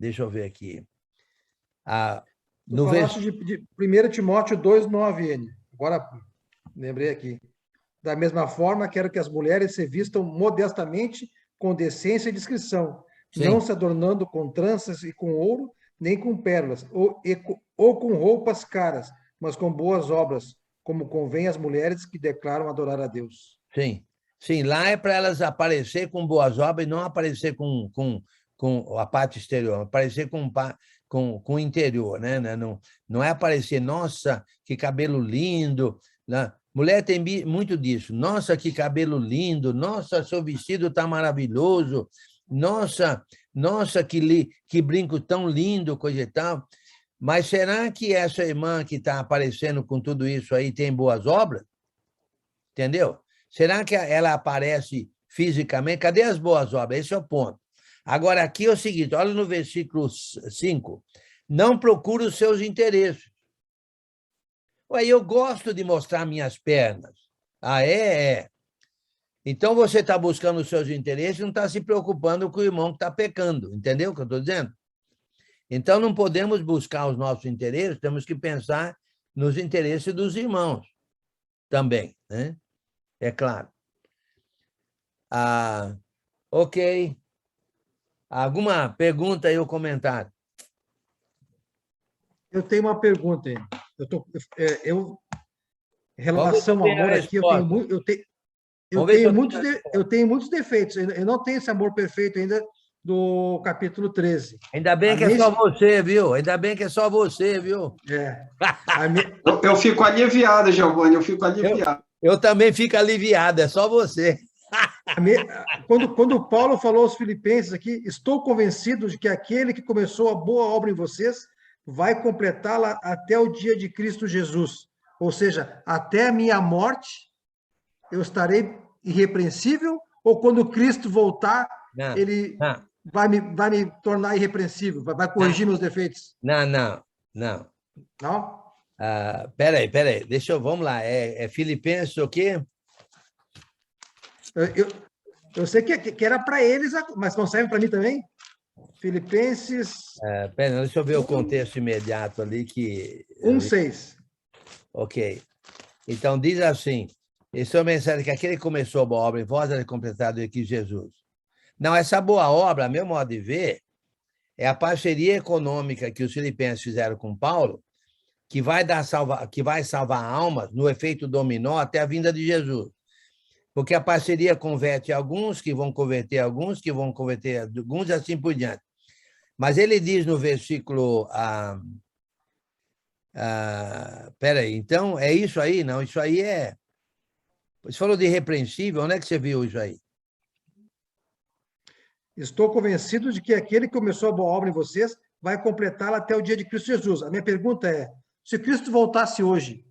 deixa eu ver aqui. Tu falaste de 1 Timóteo 2:9, N. Agora lembrei aqui. Da mesma forma, quero que as mulheres se vistam modestamente, com decência e discrição, Sim. não se adornando com tranças e com ouro, nem com pérolas, ou com roupas caras, mas com boas obras, como convém às mulheres que declaram adorar a Deus. Sim, sim, lá é para elas aparecer com boas obras e não aparecer com a parte exterior, aparecer com o interior, né? Não é aparecer, nossa, que cabelo lindo, né? Mulher tem muito disso, nossa, que cabelo lindo, nossa, seu vestido está maravilhoso, nossa, que brinco tão lindo, coisa e tal. Mas será que essa irmã que está aparecendo com tudo isso aí tem boas obras? Entendeu? Será que ela aparece fisicamente? Cadê as boas obras? Esse é o ponto. Agora, aqui é o seguinte, olha no versículo 5. Não procure os seus interesses. Ué, eu gosto de mostrar minhas pernas. É? Então, você está buscando os seus interesses e não está se preocupando com o irmão que está pecando. Entendeu o que eu estou dizendo? Então, não podemos buscar os nossos interesses, temos que pensar nos interesses dos irmãos também, né? É claro. Ok. Alguma pergunta aí ou comentário? Eu tenho uma pergunta, hein? Em relação ao amor aqui, eu tenho muitos defeitos. Eu não tenho esse amor perfeito ainda do capítulo 13. Ainda bem que é só você, viu? Ainda bem que é só você, viu? Eu fico aliviado, Giovanni, eu fico aliviado. Eu também fico aliviado, é só você. Quando Paulo falou aos filipenses aqui, estou convencido de que aquele que começou a boa obra em vocês vai completá-la até o dia de Cristo Jesus. Ou seja, até a minha morte, eu estarei irrepreensível? Ou quando Cristo voltar, ele vai me tornar irrepreensível? Vai corrigir meus defeitos? Não? Não? Peraí. Vamos lá. É Filipenses o quê? Eu sei que era para eles, mas não serve para mim também? Filipenses... Deixa eu ver o contexto imediato ali. 1:6. Ok. Então, diz assim, esse é o mensagem que aquele que começou a boa obra em vós é completado aqui Jesus. Não, essa boa obra, a meu modo de ver, é a parceria econômica que os filipenses fizeram com Paulo, que vai salvar almas no efeito dominó até a vinda de Jesus. Porque a parceria converte alguns, que vão converter alguns, que vão converter alguns, e assim por diante. Mas ele diz no versículo... peraí, então é isso aí? Não, isso aí é... Você falou de irrepreensível, onde é que você viu isso aí? Estou convencido de que aquele que começou a boa obra em vocês vai completá-la até o dia de Cristo Jesus. A minha pergunta é, se Cristo voltasse hoje,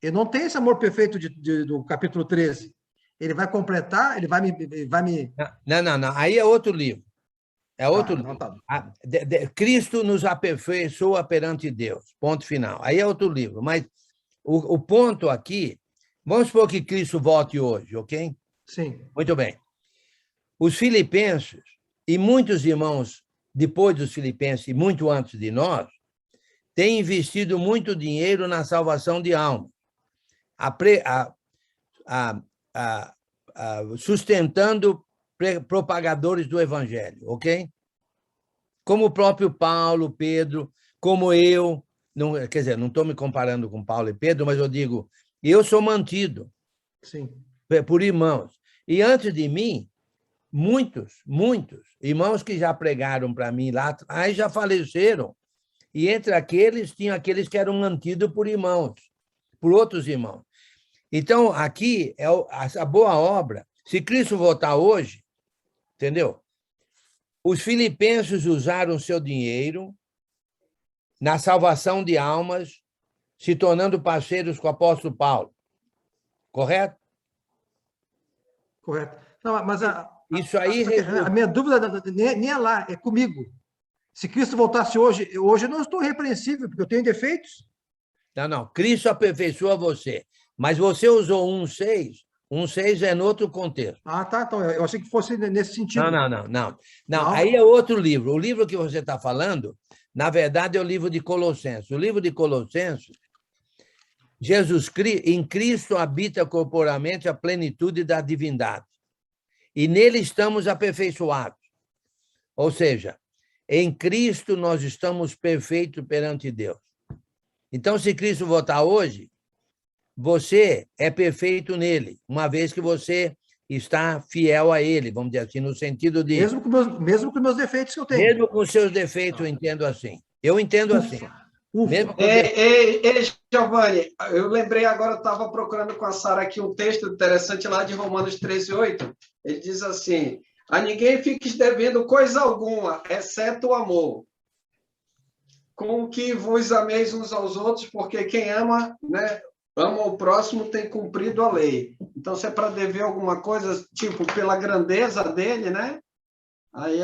eu não tenho esse amor perfeito do capítulo 13, ele vai completar, ele vai me... Não. Aí é outro livro. É outro livro. Tá. Cristo nos aperfeiçoa perante Deus. Ponto final. Aí é outro livro. Mas o ponto aqui, vamos supor que Cristo volte hoje, ok? Sim. Muito bem. Os filipenses, e muitos irmãos depois dos filipenses e muito antes de nós, têm investido muito dinheiro na salvação de almas. Sustentando propagadores do evangelho, ok? Como o próprio Paulo, Pedro, como eu, não, quer dizer, não estou me comparando com Paulo e Pedro, mas eu digo, eu sou mantido. Sim. Por irmãos. E antes de mim, muitos irmãos que já pregaram para mim lá atrás já faleceram. E entre aqueles, tinha aqueles que eram mantidos por irmãos, por outros irmãos. Então, aqui é a boa obra. Se Cristo voltar hoje, entendeu? Os filipenses usaram seu dinheiro na salvação de almas, se tornando parceiros com o apóstolo Paulo. Correto? Correto. Não, mas isso aí... A minha dúvida nem é lá, é comigo. Se Cristo voltasse hoje eu não estou irrepreensível, porque eu tenho defeitos. Não. Cristo aperfeiçoa você. Mas você usou 1:6 1,6 é em outro contexto. Ah, tá. Então, eu achei que fosse nesse sentido. Não, aí é outro livro. O livro que você está falando, na verdade, é o livro de Colossenses. O livro de Colossenses, em Cristo habita corporalmente a plenitude da divindade. E nele estamos aperfeiçoados. Ou seja, em Cristo nós estamos perfeitos perante Deus. Então, se Cristo voltar hoje, você é perfeito nele, uma vez que você está fiel a ele, vamos dizer assim, no sentido de... Mesmo com meus defeitos que eu tenho. Mesmo com seus defeitos, eu entendo assim. Eu entendo assim. Ufa. Ei, Giovanni, eu lembrei agora, eu estava procurando com a Sara aqui um texto interessante lá de Romanos 13:8. Ele diz assim: a ninguém fiques devendo coisa alguma, exceto o amor, com que vos ameis uns aos outros, porque quem ama, né, ama o próximo, tem cumprido a lei. Então, se é para dever alguma coisa, tipo, pela grandeza dele, né? Aí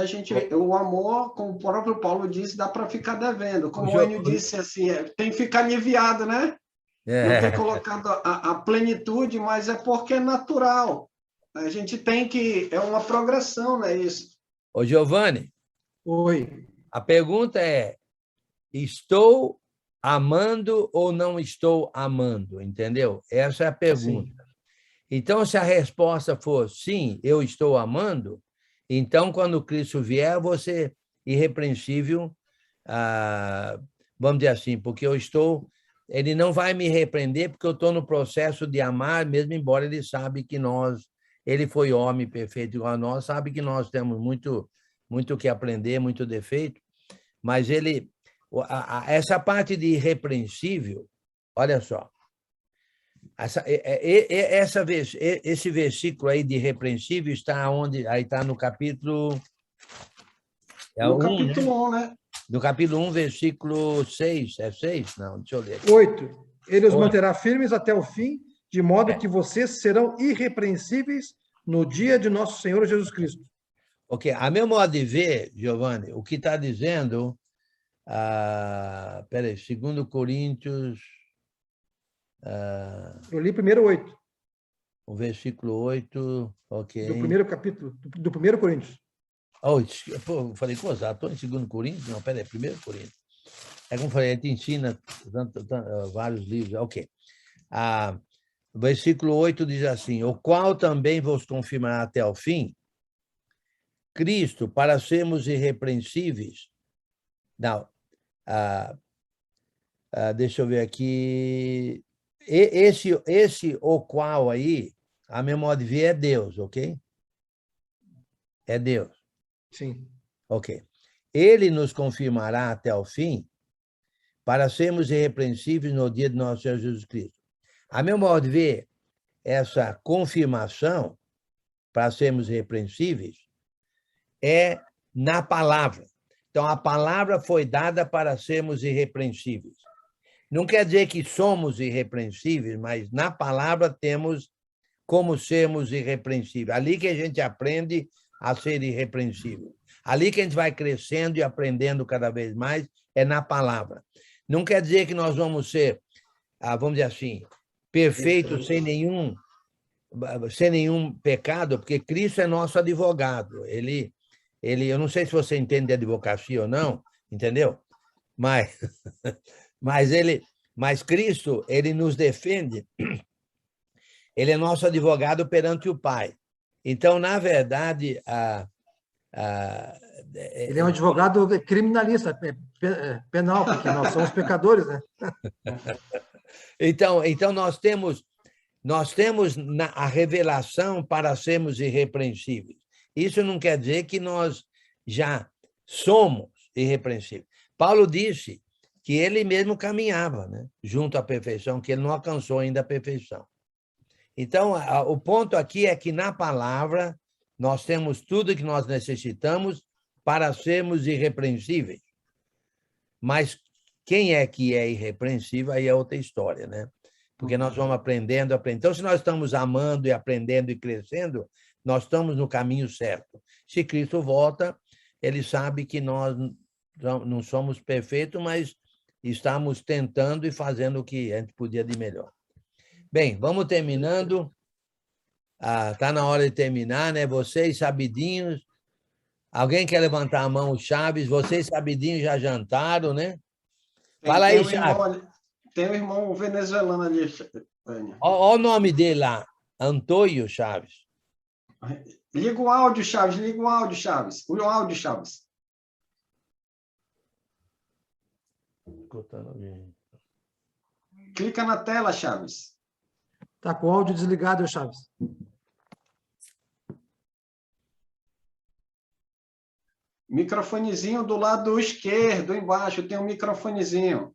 o amor, como o próprio Paulo disse, dá para ficar devendo. Como o Enio disse, assim, tem que ficar aliviado, né? Não tem colocado a plenitude, mas é porque é natural. A gente tem que... É uma progressão, não é isso? Ô, Giovanni. Oi. A pergunta é: estou amando ou não estou amando? Entendeu? Essa é a pergunta. Sim. Então, se a resposta for sim, eu estou amando, então, quando Cristo vier, você irrepreensível, vamos dizer assim, porque ele não vai me repreender, porque eu estou no processo de amar, mesmo embora ele sabe que ele foi homem perfeito igual a nós, sabe que nós temos muito que aprender, muito defeito, mas essa parte de irrepreensível, olha só, esse versículo aí de irrepreensível está onde? Aí está no capítulo... No capítulo 1, né? No capítulo 1, versículo 6. É 6? Não, deixa eu ler. 8. Ele os manterá firmes até o fim, de modo que vocês serão irrepreensíveis no dia de nosso Senhor Jesus Cristo. Ok. A meu modo de ver, Giovanni, o que está dizendo... Peraí, 2 Coríntios... Eu li primeiro 8. O versículo 8, ok. Do primeiro capítulo, do 1 Coríntios. Eu falei, coisa, estou em 2 Coríntios? Não, peraí, 1 Coríntios. É como eu falei, a gente ensina vários livros, ok. O versículo 8 diz assim: o qual também vos confirmará até o fim, Cristo, para sermos irrepreensíveis. Não, deixa eu ver aqui. Esse o qual aí, a meu modo de ver, é Deus, ok? É Deus. Sim. Ok. Ele nos confirmará até o fim para sermos irrepreensíveis no dia de nosso Senhor Jesus Cristo. A meu modo de ver, essa confirmação para sermos irrepreensíveis é na palavra. Então, a palavra foi dada para sermos irrepreensíveis. Não quer dizer que somos irrepreensíveis, mas na palavra temos como sermos irrepreensíveis. Ali que a gente aprende a ser irrepreensível. Ali que a gente vai crescendo e aprendendo cada vez mais é na palavra. Não quer dizer que nós vamos ser, vamos dizer assim, perfeitos sem nenhum pecado, porque Cristo é nosso advogado. Eu não sei se você entende de advocacia ou não, entendeu? Mas Cristo, ele nos defende, ele é nosso advogado perante o Pai. Então, na verdade, ele é um advogado criminalista, penal, porque nós somos pecadores, né? Então nós temos a revelação para sermos irrepreensíveis. Isso não quer dizer que nós já somos irrepreensíveis. Paulo disse que ele mesmo caminhava, né, junto à perfeição, que ele não alcançou ainda a perfeição. Então, o ponto aqui é que na palavra nós temos tudo que nós necessitamos para sermos irrepreensíveis. Mas quem é que é irrepreensível, aí é outra história, né? Porque nós vamos aprendendo. Então, se nós estamos amando e aprendendo e crescendo, nós estamos no caminho certo. Se Cristo volta, ele sabe que nós não somos perfeitos, mas estamos tentando e fazendo o que a gente podia de melhor. Bem, vamos terminando. Tá na hora de terminar, né? Vocês, sabidinhos. Alguém quer levantar a mão, o Chaves? Vocês, sabidinhos, já jantaram, né? Fala aí, Chaves. Tem um irmão venezuelano ali, Vânia. Olha o nome dele lá. Antônio Chaves. Liga o áudio, Chaves. Liga o áudio, Chaves. O áudio, Chaves. Clica na tela, Chaves. Tá com o áudio desligado, Chaves. Microfonezinho do lado esquerdo, embaixo, tem um microfonezinho.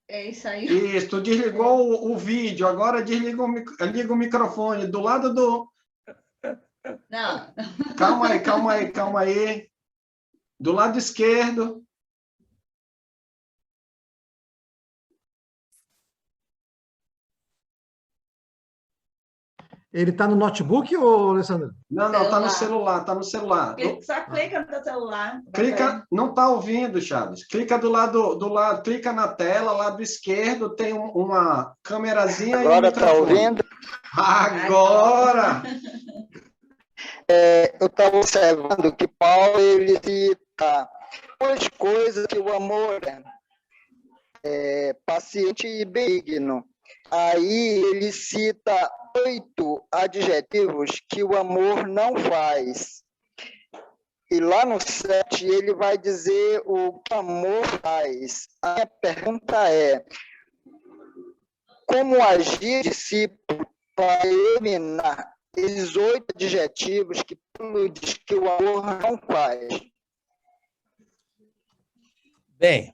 É isso aí. Isso, tu desligou o vídeo, agora liga o microfone do lado do... Não. Calma aí. Do lado esquerdo. Ele está no notebook, ou, Alessandro? Não, tá no celular, tá no celular. Ele só clica no teu celular. Clica, não tá ouvindo, Chaves. Clica do lado, clica na tela, lado esquerdo, tem uma câmerazinha. Agora tá ouvindo? Agora! Eu estava observando que Paulo ele cita duas coisas que o amor é paciente e benigno. Aí ele cita 8 adjetivos que o amor não faz. E lá no 7 ele vai dizer o que o amor faz. A minha pergunta é: como agir discípulo para eliminar esses 8 adjetivos que Paulo diz que o amor não faz? Bem,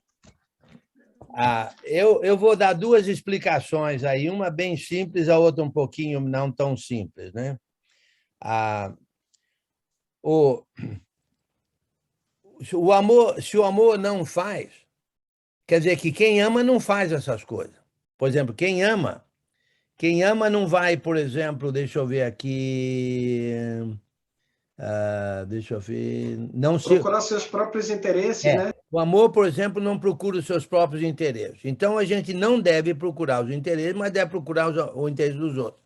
eu vou dar duas explicações aí, uma bem simples, a outra um pouquinho não tão simples, né? O amor, se o amor não faz, quer dizer que quem ama não faz essas coisas. Por exemplo, quem ama não vai, por exemplo, deixa eu ver aqui, deixa eu ver, não se procurar seus próprios interesses, né? O amor, por exemplo, não procura os seus próprios interesses. Então, a gente não deve procurar os interesses, mas deve procurar o interesse dos outros.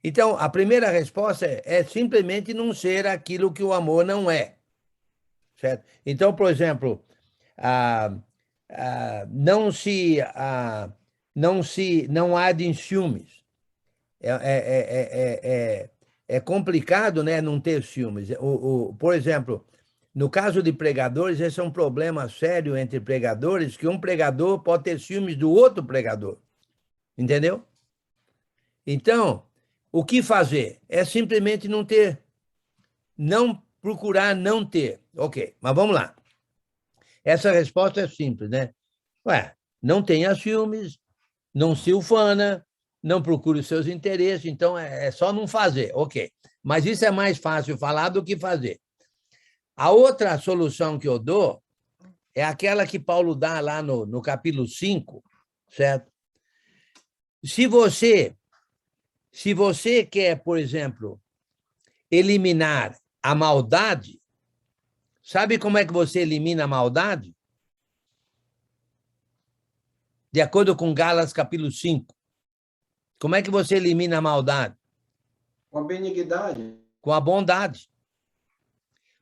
Então, a primeira resposta é simplesmente não ser aquilo que o amor não é. Certo? Então, por exemplo, não há de ciúmes. É complicado, né, não ter ciúmes. Por exemplo, no caso de pregadores, esse é um problema sério entre pregadores, que um pregador pode ter ciúmes do outro pregador. Entendeu? Então, o que fazer? É simplesmente não ter. Não procurar não ter. Ok, mas vamos lá. Essa resposta é simples, né? Não tenha ciúmes, não se ufana, não procure os seus interesses, então é só não fazer. Ok, mas isso é mais fácil falar do que fazer. A outra solução que eu dou é aquela que Paulo dá lá no capítulo 5, certo? Se você quer, por exemplo, eliminar a maldade, sabe como é que você elimina a maldade? De acordo com Gálatas capítulo 5. Como é que você elimina a maldade? Com a benignidade. Com a bondade.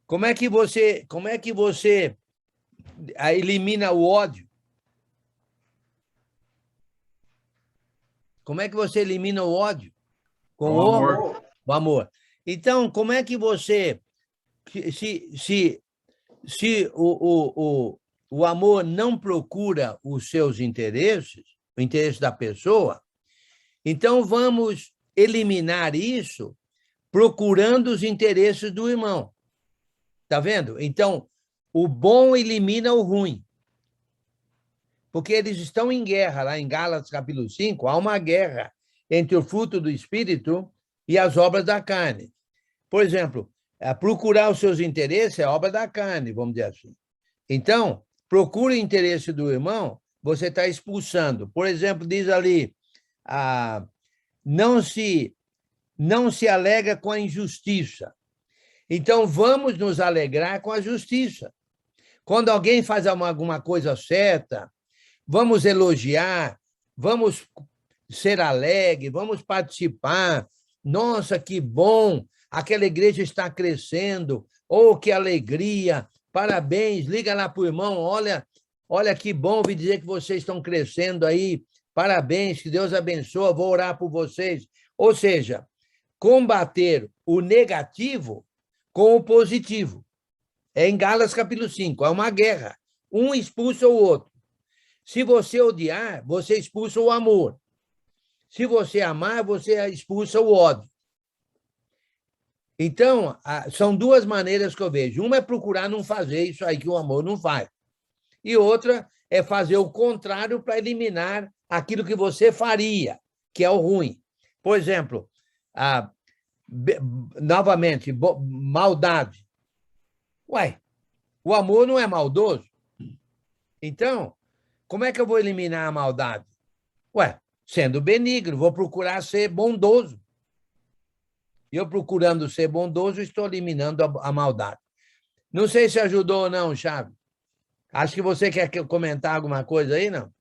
Como é que você elimina o ódio? Como é que você elimina o ódio? Com o amor. O amor. Então, como é que você... Se o amor não procura os seus interesses, o interesse da pessoa, então vamos eliminar isso procurando os interesses do irmão. Está vendo? Então, o bom elimina o ruim. Porque eles estão em guerra, lá em Gálatas capítulo 5, há uma guerra entre o fruto do Espírito e as obras da carne. Por exemplo, procurar os seus interesses é obra da carne, vamos dizer assim. Então, procure o interesse do irmão, você está expulsando. Por exemplo, diz ali, não se alega com a injustiça. Então, vamos nos alegrar com a justiça. Quando alguém faz alguma coisa certa, vamos elogiar, vamos ser alegres, vamos participar, nossa, que bom, aquela igreja está crescendo, oh, que alegria, parabéns, liga lá para o irmão, olha que bom ouvir dizer que vocês estão crescendo aí, parabéns, que Deus abençoe, vou orar por vocês. Ou seja, combater o negativo com o positivo. É em Gálatas capítulo 5, é uma guerra. Um expulsa o outro. Se você odiar, você expulsa o amor. Se você amar, você expulsa o ódio. Então, são duas maneiras que eu vejo. Uma é procurar não fazer isso aí que o amor não faz. E outra é fazer o contrário para eliminar aquilo que você faria, que é o ruim. Por exemplo, novamente, maldade. Ué, o amor não é maldoso? Então, como é que eu vou eliminar a maldade? Ué, sendo benigno, vou procurar ser bondoso. E eu procurando ser bondoso, estou eliminando a maldade. Não sei se ajudou ou não, Chaves. Acho que você quer comentar alguma coisa aí, não?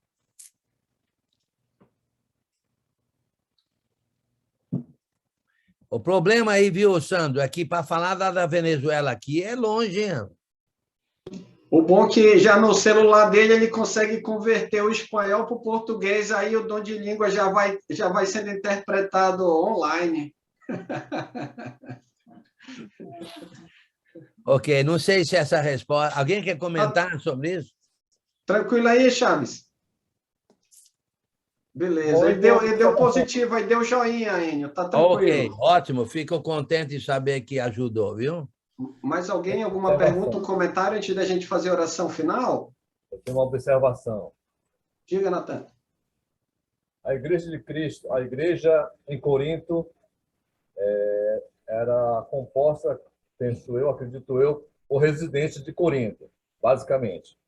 O problema aí, viu, Sandro, é que para falar da Venezuela aqui é longe, hein? O bom é que já no celular dele ele consegue converter o espanhol para o português, aí o dom de língua já vai sendo interpretado online. Ok, não sei se essa resposta... Alguém quer comentar sobre isso? Tranquilo aí, Chaves? Beleza, ele deu positivo, aí deu joinha, Enio, tá tranquilo. Ok, ótimo, fico contente de saber que ajudou, viu? Mais alguém, alguma pergunta, um comentário antes da gente fazer a oração final? Eu tenho uma observação. Diga, Natan. A Igreja de Cristo, a igreja em Corinto, era composta, penso eu, acredito eu, por residentes de Corinto, basicamente.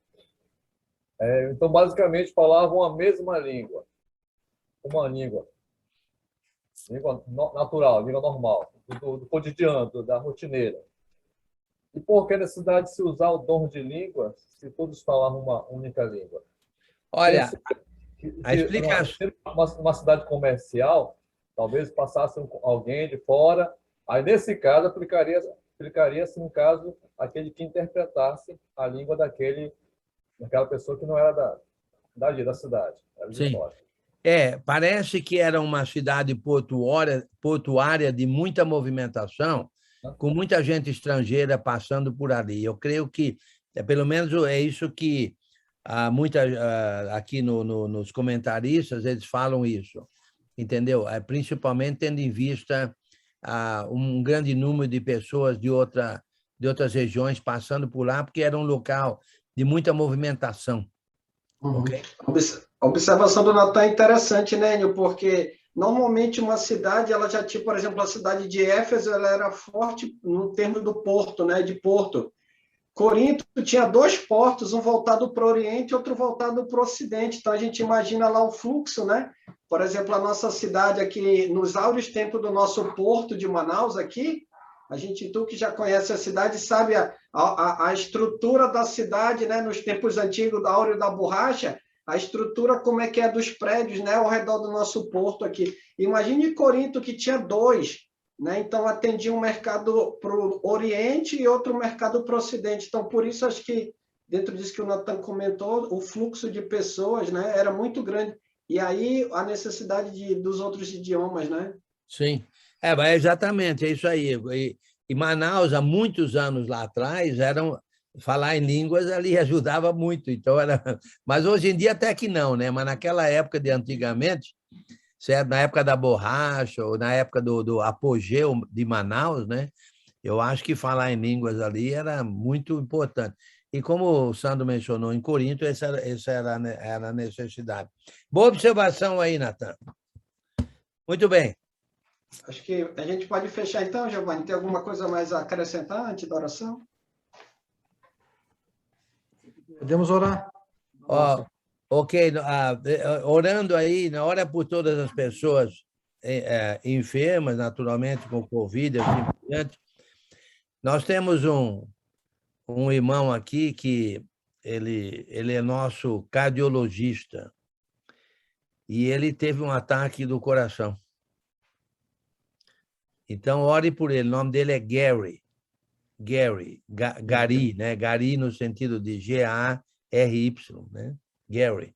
Então, basicamente, falavam a mesma língua. Uma língua natural, língua normal, do cotidiano, da rotineira. E por que a necessidade de se usar o dom de língua se todos falavam uma única língua? Olha, a explicação... Uma cidade comercial, talvez passasse alguém de fora, aí nesse caso aplicaria-se no caso aquele que interpretasse a língua daquela pessoa que não era da cidade. Era de Sim. fora. Parece que era uma cidade portuária de muita movimentação, com muita gente estrangeira passando por ali. Eu creio que, pelo menos, é isso que aqui nos comentaristas eles falam isso, entendeu? Principalmente tendo em vista um grande número de pessoas de outras regiões passando por lá, porque era um local de muita movimentação. Uhum. Okay? A observação do Natan é interessante, né, Enio? Porque normalmente uma cidade, ela já tinha, por exemplo, a cidade de Éfeso, ela era forte no termo do porto, né, de porto. Corinto tinha dois portos, um voltado para o Oriente e outro voltado para o Ocidente. Então a gente imagina lá o fluxo, né? Por exemplo, a nossa cidade aqui, nos áureos tempos do nosso porto de Manaus aqui, tu que já conhece a cidade, sabe a estrutura da cidade, né? Nos tempos antigos, da áureo da borracha, a estrutura como é que é dos prédios, né? Ao redor do nosso porto aqui. Imagine Corinto, que tinha dois, né? Então atendia um mercado para o Oriente e outro mercado para o Ocidente. Então, por isso, acho que, dentro disso que o Natan comentou, o fluxo de pessoas, né? Era muito grande. E aí a necessidade dos outros idiomas, né? Sim, exatamente, é isso aí. E Manaus, há muitos anos lá atrás, falar em línguas ali ajudava muito. Então mas hoje em dia até que não, né? Mas naquela época de antigamente, certo? Na época da borracha, ou na época do apogeu de Manaus, né? Eu acho que falar em línguas ali era muito importante. E como o Sandro mencionou, em Corinto, essa era a necessidade. Boa observação aí, Natan. Muito bem. Acho que a gente pode fechar então, Giovanni. Tem alguma coisa mais a acrescentar antes da oração? Podemos orar. Ok, orando aí, ora por todas as pessoas enfermas, naturalmente, com Covid, assim por diante. Nós temos um irmão aqui que ele é nosso cardiologista e ele teve um ataque do coração. Então, ore por ele. O nome dele é Gary. Gary, né? Gary no sentido de G-A-R-Y, né? Gary.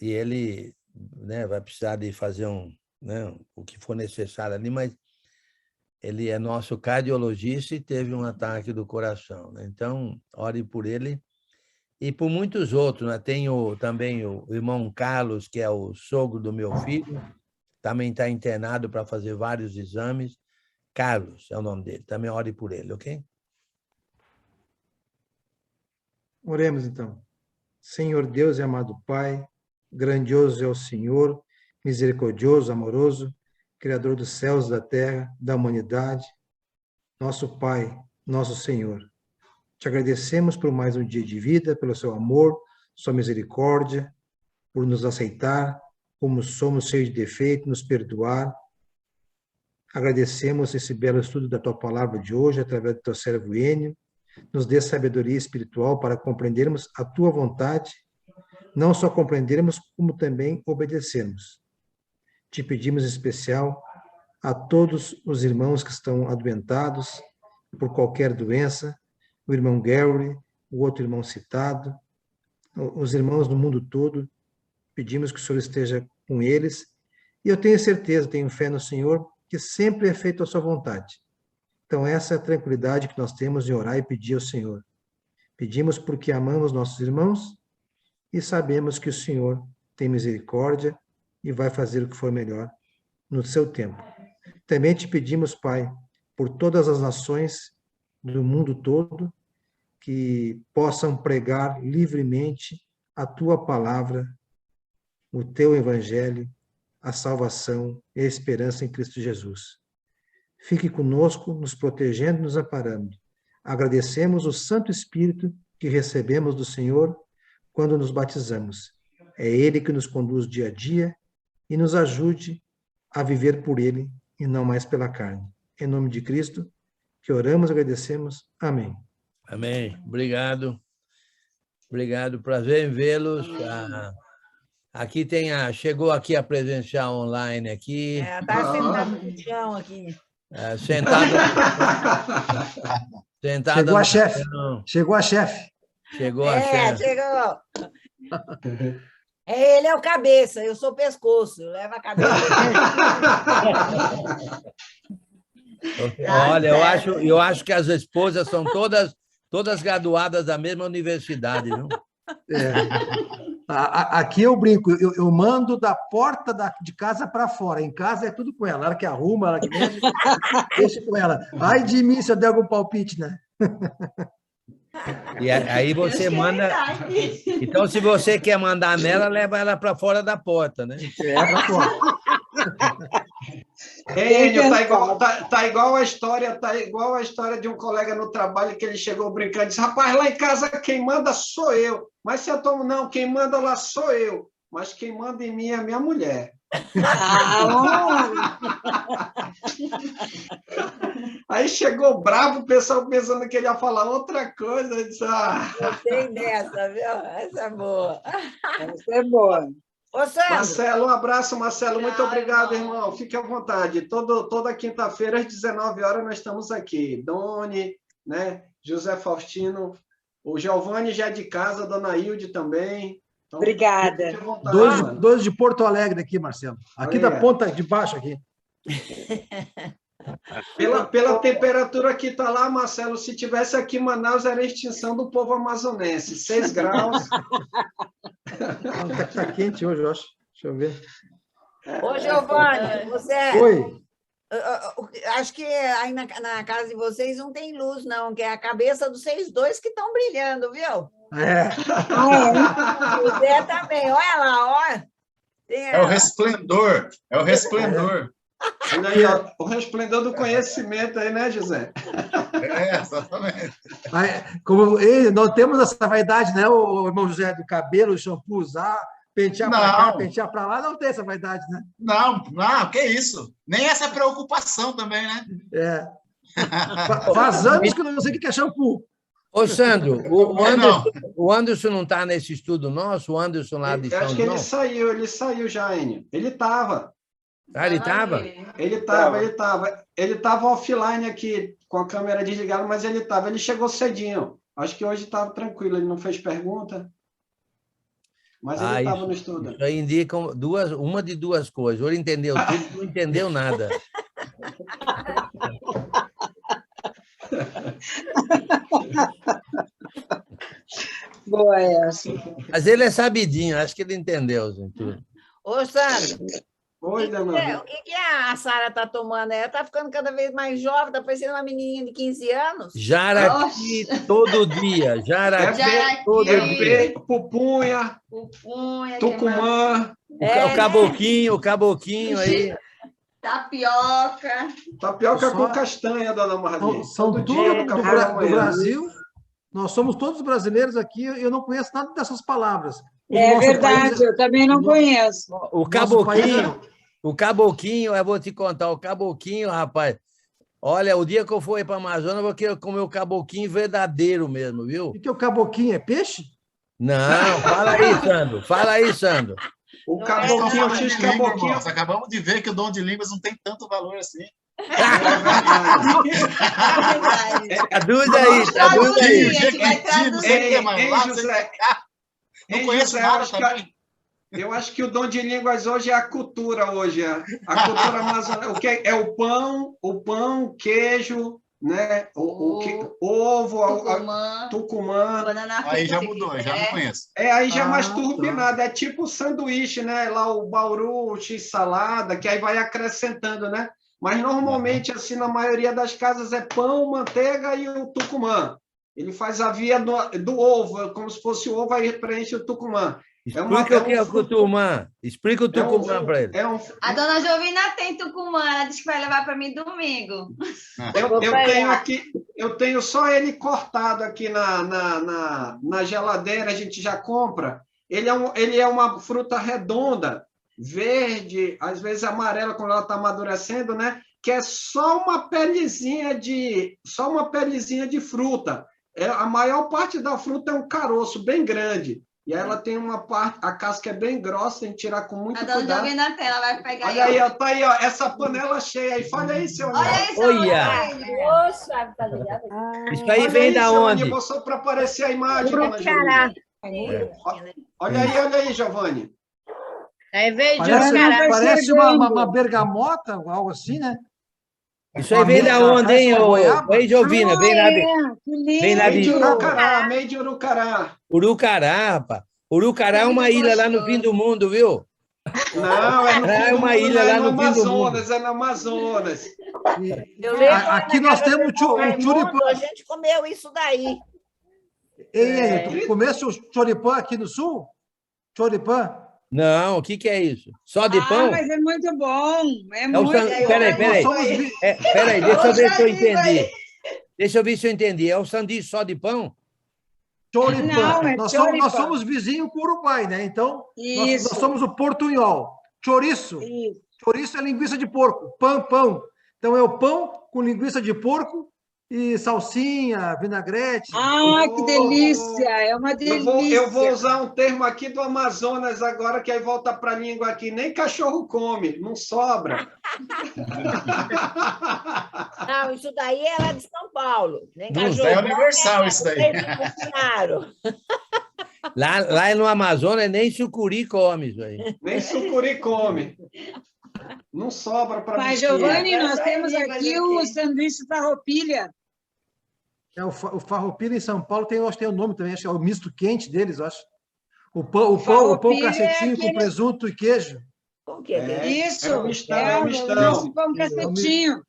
E ele, né, vai precisar de fazer né, o que for necessário ali, mas ele é nosso cardiologista e teve um ataque do coração, né? Então, ore por ele e por muitos outros, né? Tenho também o irmão Carlos, que é o sogro do meu filho, também está internado para fazer vários exames. Carlos é o nome dele. Também ore por ele, ok? Oremos, então. Senhor Deus e amado Pai, grandioso é o Senhor, misericordioso, amoroso, Criador dos céus, da terra, da humanidade, nosso Pai, nosso Senhor. Te agradecemos por mais um dia de vida, pelo seu amor, sua misericórdia, por nos aceitar como somos, cheios de defeito, nos perdoar. Agradecemos esse belo estudo da tua palavra de hoje, através do teu servo Enio. Nos dê sabedoria espiritual para compreendermos a tua vontade, não só compreendermos, como também obedecermos. Te pedimos em especial a todos os irmãos que estão adoentados por qualquer doença, o irmão Gary, o outro irmão citado, os irmãos do mundo todo, pedimos que o Senhor esteja com eles, e eu tenho certeza, tenho fé no Senhor, que sempre é feito a sua vontade. Então, essa é a tranquilidade que nós temos em orar e pedir ao Senhor. Pedimos porque amamos nossos irmãos e sabemos que o Senhor tem misericórdia e vai fazer o que for melhor no seu tempo. Também te pedimos, Pai, por todas as nações do mundo todo, que possam pregar livremente a tua palavra, o teu evangelho, a salvação e a esperança em Cristo Jesus. Fique conosco, nos protegendo e nos amparando. Agradecemos o Santo Espírito que recebemos do Senhor quando nos batizamos. É Ele que nos conduz dia a dia e nos ajude a viver por Ele e não mais pela carne. Em nome de Cristo, que oramos e agradecemos. Amém. Amém. Obrigado. Obrigado. Prazer em vê-los. Aqui chegou aqui a presencial online aqui. Está sentado no chão aqui. Sentado. Chegou a chefe. Chegou a chefe. Chegou a chefe. Chegou. Ele é o cabeça, eu sou o pescoço, eu levo a cabeça. Olha, eu acho que as esposas são todas graduadas da mesma universidade, viu? Aqui eu brinco, eu mando da porta de casa para fora. Em casa é tudo com ela. Ela que arruma, ela que mexe, deixa com ela. Ai de mim se eu der algum palpite, né? E aí você manda. Então, se você quer mandar nela, leva ela para fora da porta, né? Para fora. Enio, tá igual a história de um colega no trabalho que ele chegou brincando e disse: rapaz, lá em casa quem manda sou eu. Mas se eu tomo, não, quem manda lá sou eu. Mas quem manda em mim é a minha mulher. Aí chegou bravo, o pessoal pensando que ele ia falar outra coisa. Eu disse, Tem dessa, viu? Essa é boa. Essa é boa. Ô, Sandro. Marcelo, um abraço, Marcelo. Muito obrigado, irmão. Fique à vontade. Toda quinta-feira, às 19 horas, nós estamos aqui. Doni, né? José Faustino, o Giovanni já é de casa, a dona Hilde também. Então, obrigada. Vontade, dois de Porto Alegre aqui, Marcelo. Aqui da ponta de baixo aqui. Pela temperatura que está lá, Marcelo, se tivesse aqui em Manaus, era a extinção do povo amazonense. 6 graus. Está quente hoje, eu acho. Deixa eu ver. Ô, Giovanni, você... Oi. Acho que aí na casa de vocês não tem luz, não, que é a cabeça dos vocês dois que estão brilhando, viu? Você também, olha lá, olha. É o resplendor, é o resplendor. Olha aí, ó, o resplendor do conhecimento aí, né, José? Exatamente. Como nós temos essa vaidade, né, o irmão José, do cabelo, o shampoo usar, pentear para cá, pentear para lá, não tem essa vaidade, né? Não, que isso. Nem essa preocupação também, né? Faz anos que eu não sei o que é shampoo. Ô, Sandro, o Anderson não está nesse estudo nosso? O Anderson lá de São João? Acho que ele saiu já, Enio. Ele estava. Ah, ele estava? Ele estava offline aqui, com a câmera desligada, mas ele estava. Ele chegou cedinho. Acho que hoje estava tranquilo, ele não fez pergunta. Mas ele estava no estudo. Isso aí indica uma de duas coisas. Ou ele entendeu tudo, não entendeu nada. Boa essa. Mas ele é sabidinho, acho que ele entendeu tudo. Ô, Sandro, Oi, Leonardo. o que a Sara está tomando? Ela está ficando cada vez mais jovem, está parecendo uma menininha de 15 anos. Jaraqui todo dia. Jaraqui todo dia. Pupunha, Tucumã. O caboquinho aí. Tapioca. Tapioca com castanha, dona Marli. São Todo todos dia no do café da manhã. Brasil. Nós somos todos brasileiros aqui. Eu não conheço nada dessas palavras. É verdade, eu também não conheço. O caboquinho, eu vou te contar, o caboquinho, rapaz. Olha, o dia que eu for para a Amazônia, eu vou querer comer o caboquinho verdadeiro mesmo, viu? O que é o caboquinho? É peixe? Não, fala aí, Sandro. Fala aí, Sandro. O caboquinho, o X-caboquinho. Nós acabamos de ver que o dom de línguas não tem tanto valor assim. Traduz aí, traduz aí. Não conheço nada também. Eu acho que o dom de línguas hoje é a cultura hoje. A cultura amazônica. O que é o pão, o queijo, né? O ovo, tucumã. Aí já mudou, já não conheço. Aí já é mais turbinado, é tipo sanduíche, né? Lá o bauru, o x-salada, que aí vai acrescentando, né? Mas normalmente, assim, na maioria das casas é pão, manteiga e o tucumã. Ele faz a via do ovo, como se fosse o ovo, aí preenche o tucumã. Explica o que é o tucumã. Explica o tucumã para ele. A dona Jovina tem tucumã, ela disse que vai levar para mim domingo. Eu tenho só ele cortado aqui na geladeira, a gente já compra. Ele é uma fruta redonda, verde, às vezes amarela quando ela está amadurecendo, né? Que é só uma pelezinha de fruta. A maior parte da fruta é um caroço bem grande. E aí ela tem uma parte, a casca é bem grossa, tem que tirar com muito cuidado. A dona Jovina tem, ela vai pegar. Olha aí, ó, tá aí, ó, essa panela cheia aí. Fala aí, seu Olha aí, seu Olha! Isso aí vem da onde? Só para aparecer a imagem. Olha aí, Giovanni. Aí veio parece uma bergamota, algo assim, né? Isso aí vem da onde, hein, Vem, Jovina? Vem lá de Urucará, meio de Urucará. Urucará, rapaz. Urucará é uma ilha lá no fim do mundo, viu? Não, é uma ilha lá no fim do mundo. É no Amazonas. Aqui nós temos o choripã. A gente comeu isso daí. Tu comesse o choripã aqui no sul? Choripã? Não, o que é isso? Só de pão? Mas é muito bom. Peraí. Peraí, deixa eu ver se eu entendi. Deixa eu ver se eu entendi. É o sanduíche só de pão? Choripã. Nós somos vizinhos com o Uruguai, né? Então, nós somos o portunhol. Chouriço. Chouriço é linguiça de porco. Pão. Então, é o pão com linguiça de porco e salsinha, vinagrete. Que delícia! É uma delícia. Eu vou usar um termo aqui do Amazonas agora, que aí volta para a língua aqui. Nem cachorro come, não sobra. Não, isso daí é lá de São Paulo. Nem cachorro é universal isso daí. Lá no Amazonas, nem sucuri come isso aí. Nem sucuri come. Não sobra para Mas, Giovanni, nós temos aqui o sanduíche farroupilha. O farroupilha em São Paulo tem o nome também, acho que é o misto quente deles, eu acho. O pão cacetinho com presunto e queijo. Como que é? Isso, é o mistão. Pão cacetinho.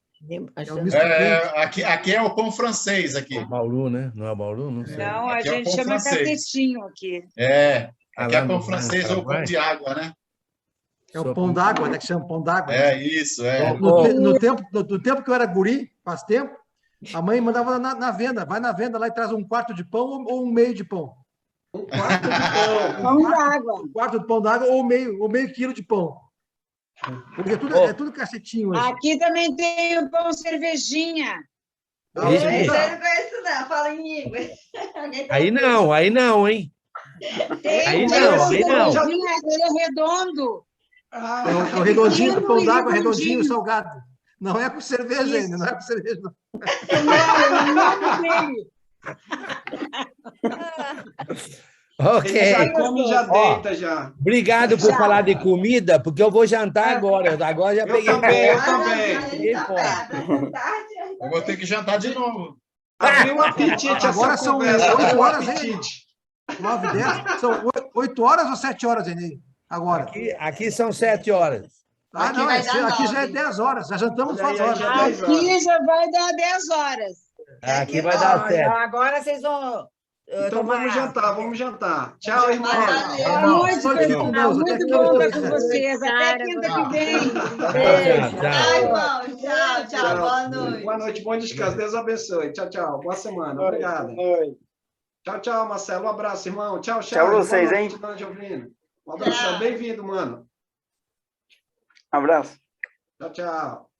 Aqui é o pão francês. Aqui. Bauru, né? Não é Bauru? Não sei. Não, a gente chama cacetinho aqui. Aqui é pão francês ou pão de água, né? É o pão d'água, né? Que chama pão d'água. Isso. No tempo que eu era guri, faz tempo, a mãe mandava na venda. Vai na venda lá e traz um quarto de pão ou um meio de pão. Um quarto de pão. Pão d'água. Um quarto de pão d'água ou meio quilo de pão. Porque é tudo cacetinho hoje. Aqui também tem o pão cervejinha. Eu não conheço, não. Fala em língua. Aí não, hein? Aí não. Ele é redondo. É o redondinho, do pão d'água, redondinho, salgado. Não é com cerveja ainda, não é com cerveja. Não. Ok. Já come, já deita, já. Obrigado por falar de comida, porque eu vou jantar agora. Agora já peguei. Eu também. Eu vou ter que jantar de novo. Abriu um apetite agora essa são conversa. 8 horas, hein? 9, 10. São 8 horas ou 7 horas, Enei? Agora. Aqui são 7 horas. Ah, não, aqui já é 10 horas. Já jantamos faz horas. Aqui já vai dar 10 horas. Aqui vai dar 7. Agora vocês vão... Então vamos jantar. Tchau, irmão. Boa noite, pessoal. Muito bom estar com vocês. Até quinta que vem. Beijo. Tchau. Boa noite. Boa noite, bom descanso. Deus abençoe. Tchau, tchau. Boa semana. Obrigado. Tchau, Marcelo. Um abraço, irmão. Tchau. Tchau vocês, hein? Um abraço. Bem-vindo, mano. Um abraço. Tchau.